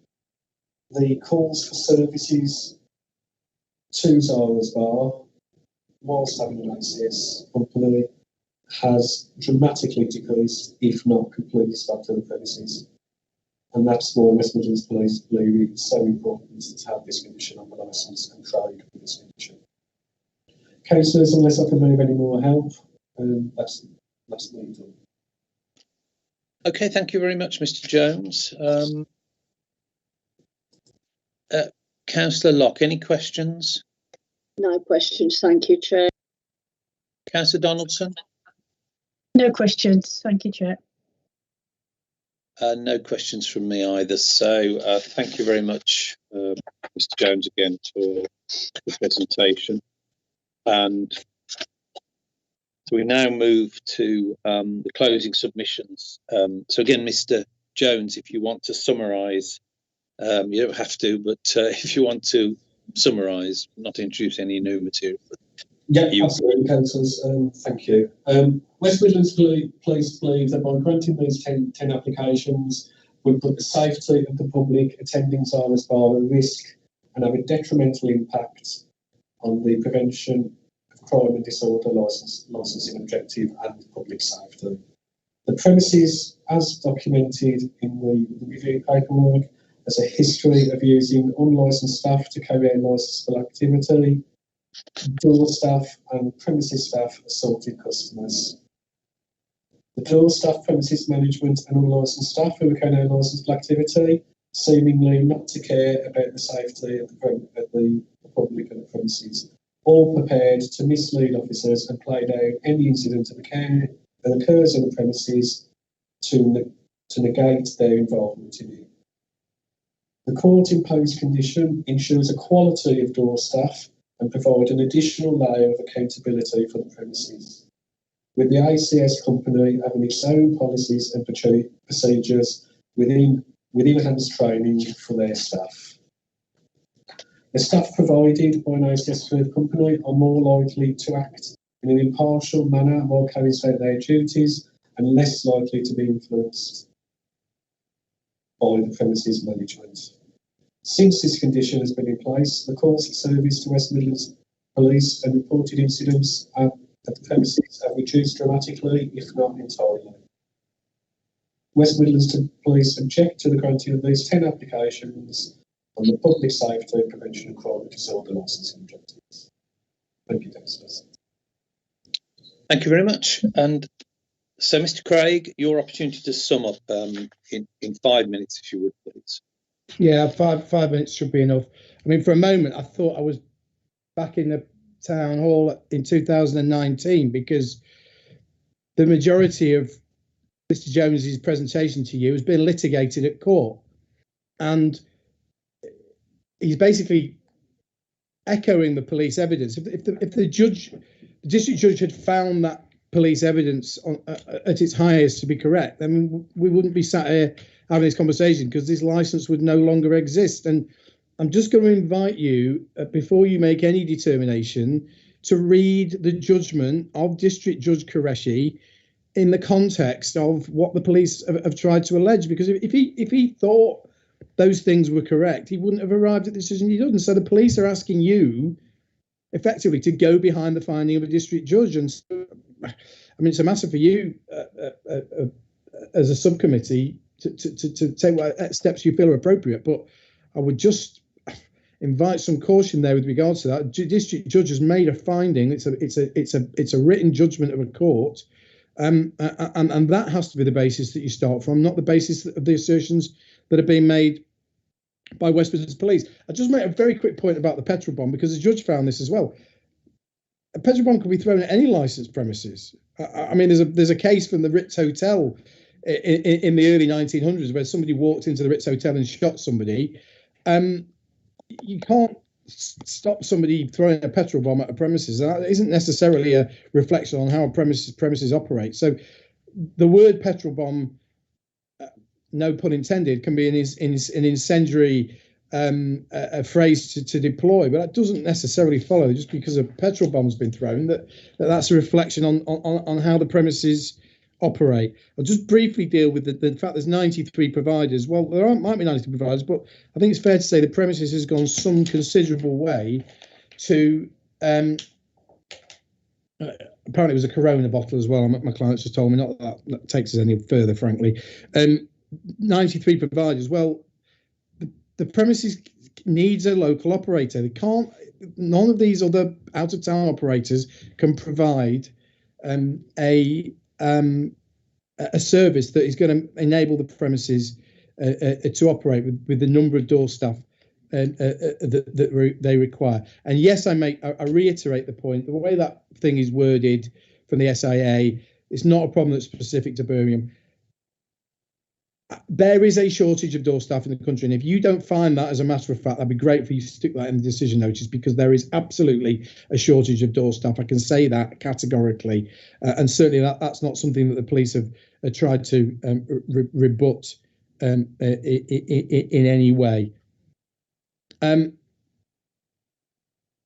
the calls for services to Zara's Bar, whilst having an ACS company, has dramatically decreased, if not completely stopped on the premises. And that's why West Midlands Police believe it's so important to have this condition on the licence and trade with this condition. Councillors, unless I can move any more help, that's me done. Okay, thank you very much, Mr. Jones. Councillor Locke, any questions? No questions, thank you, Chair. Councillor Donaldson? No questions. Thank you, Chair. No questions from me either. So thank you very much, Mr. Jones, again for the presentation. And so we now move to the closing submissions. So again, Mr. Jones, if you want to summarise, you don't have to, but if you want to summarise, not introduce any new material. Yeah, absolutely, councillors. Thank you. West Midlands Police believe that by granting these 10 applications would put the safety of the public attending Zara's Bar at risk and have a detrimental impact on the prevention of crime and disorder licensing objective and public safety. The premises, as documented in the review paperwork, has a history of using unlicensed staff to carry out licensable activity. Door staff and premises staff assaulted customers. The door staff, premises management and unlicensed staff who were carrying out licensable activity seemingly not to care about the safety of the public and the premises, all prepared to mislead officers and play down any incident of a care that occurs on the premises to negate their involvement in it. The court-imposed condition ensures a quality of door staff and provide an additional layer of accountability for the premises, with the ACS company having its own policies and procedures within enhanced training for their staff. The staff provided by an ACS approved company are more likely to act in an impartial manner while carrying out their duties and less likely to be influenced by the premises management. Since this condition has been in place, the calls for service to West Midlands Police and reported incidents at the premises have reduced dramatically, if not entirely. West Midlands Police object to the granting of these 10 applications on the public safety, prevention of crime and disorder licensing objectives. Thank you, Dennis. Thank you very much. And so, Mr. Craig, your opportunity to sum up in 5 minutes, if you would, please. Yeah, five minutes should be enough. I mean, for a moment, I thought I was back in the town hall in 2019 because the majority of Mr. Jones's presentation to you has been litigated at court, and he's basically echoing the police evidence. If the district judge had found that police evidence at its highest to be correct, then we wouldn't be sat here having this conversation, because this license would no longer exist. And I'm just going to invite you, before you make any determination, to read the judgment of District Judge Qureshi in the context of what the police have tried to allege. Because if he thought those things were correct, he wouldn't have arrived at the decision he doesn't. So the police are asking you effectively to go behind the finding of a district judge. And so, I mean, it's a matter for you as a subcommittee to take what steps you feel are appropriate. But I would just invite some caution there with regards to that. District judge has made a finding. It's a written judgment of a court, and that has to be the basis that you start from, not the basis of the assertions that are being made by West Midlands Police. I just make a very quick point about the petrol bomb, because the judge found this as well. A petrol bomb can be thrown at any licensed premises. I mean, there's a case from the Ritz Hotel in the early 1900s where somebody walked into the Ritz Hotel and shot somebody. You can't stop somebody throwing a petrol bomb at a premises. That isn't necessarily a reflection on how a premises operate. So the word petrol bomb, no pun intended, can be an incendiary a phrase to deploy, but that doesn't necessarily follow just because a petrol bomb's been thrown that's a reflection on how the premises operate. I'll just briefly deal with the fact there's 93 providers. Well, might be 93 providers, but I think it's fair to say the premises has gone some considerable way to apparently it was a Corona bottle as well. My clients just told me, not that takes us any further, frankly. 93 providers. Well, the premises needs a local operator. They can't. None of these other out-of-town operators can provide a service that is going to enable the premises to operate with the number of door staff that they require. And yes, I reiterate the point. The way that thing is worded from the SIA, it's not a problem that's specific to Birmingham. There is a shortage of door staff in the country, and if you don't find that as a matter of fact, that'd be great for you to stick that in the decision notice, because there is absolutely a shortage of door staff. I can say that categorically, and certainly that's not something that the police have tried to rebut in any way. But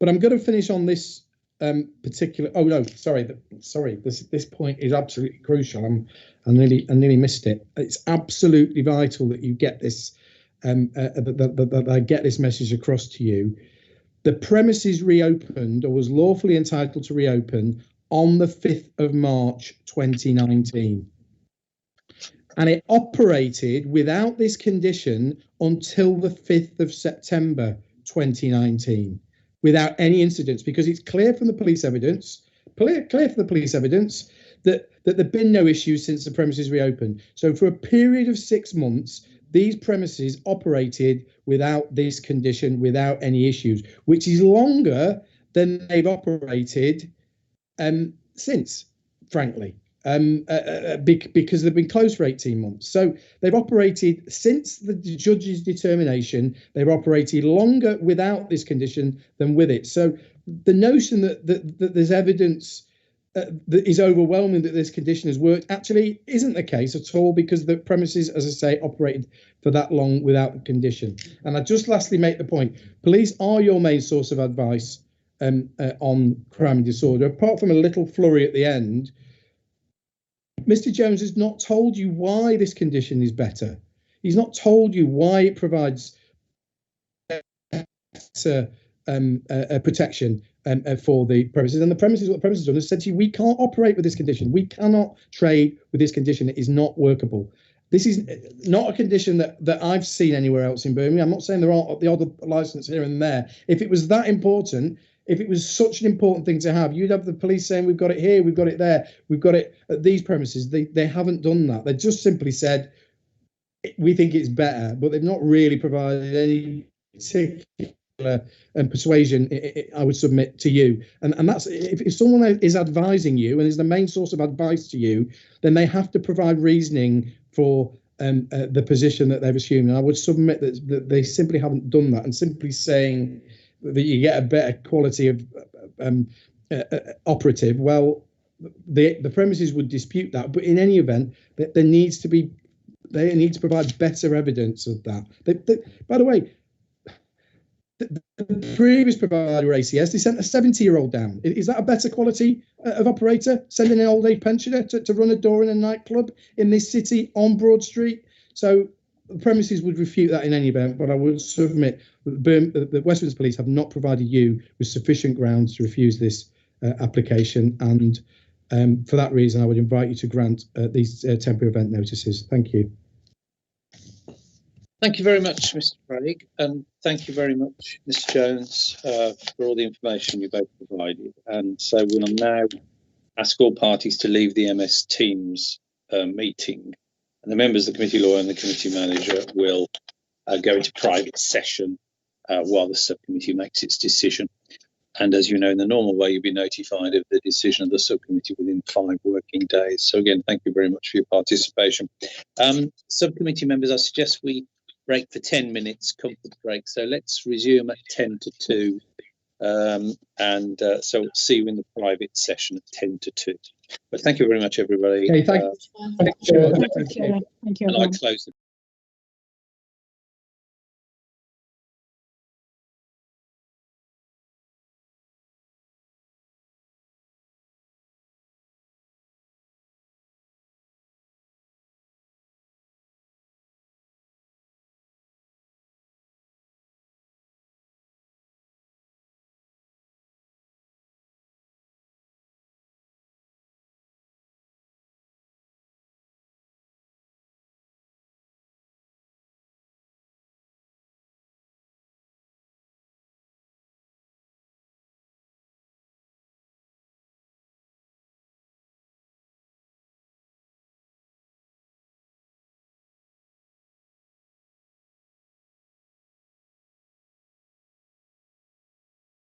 I'm going to finish on this particular. Oh no, sorry. This point is absolutely crucial. I nearly missed it. It's absolutely vital that you get this, that I get this message across to you. The premises reopened, or was lawfully entitled to reopen, on the 5th of March 2019. And it operated without this condition until the 5th of September 2019, without any incidents, because it's clear from the police evidence, that there've been no issues since the premises reopened. So for a period of 6 months, these premises operated without this condition, without any issues, which is longer than they've operated since, frankly. because they've been closed for 18 months. So they've operated since the judge's determination. They've operated longer without this condition than with it. So the notion that there's evidence that is overwhelming that this condition has worked actually isn't the case at all, because the premises, as I say, operated for that long without the condition. And I just lastly make the point: police are your main source of advice on crime and disorder. Apart from a little flurry at the end, Mr. Jones has not told you why this condition is better. He's not told you why it provides better protection for the premises. And the premises, what the premises done, has said to you, we can't operate with this condition. We cannot trade with this condition. It is not workable. This is not a condition that I've seen anywhere else in Birmingham. I'm not saying there aren't the other license here and there. If it was that important, if it was such an important thing to have, you'd have the police saying, we've got it here, we've got it there, we've got it at these premises. They haven't done that. They just simply said, we think it's better, but they've not really provided any particular persuasion, I would submit to you. And that's, if someone is advising you and is the main source of advice to you, then they have to provide reasoning for the position that they've assumed. And I would submit that they simply haven't done that, and simply saying that you get a better quality of operative, well, the premises would dispute that. But in any event, there needs to be, they need to provide better evidence of that. By the way, the previous provider, ACS, they sent a 70-year-old down. Is that a better quality of operator, sending an old age pensioner to run a door in a nightclub in this city on Broad Street? So the premises would refute that in any event, but I would submit that the West Midlands Police have not provided you with sufficient grounds to refuse this application, and for that reason I would invite you to grant these temporary event notices. Thank you. Thank you very much, Mr. Craig, and thank you very much, Mr. Jones, for all the information you both provided. And so we'll now ask all parties to leave the MS Teams meeting, and the members of the committee lawyer and the committee manager will go into private session while the subcommittee makes its decision. And as you know, in the normal way, you'll be notified of the decision of the subcommittee within 5 working days. So again, thank you very much for your participation. Subcommittee members, I suggest we break for 10 minutes, comfort break. So let's resume at 10 to 2. So we'll see you in the private session at 10 to 2. But thank you very much, everybody. Okay, thank you. Thank you. And I close the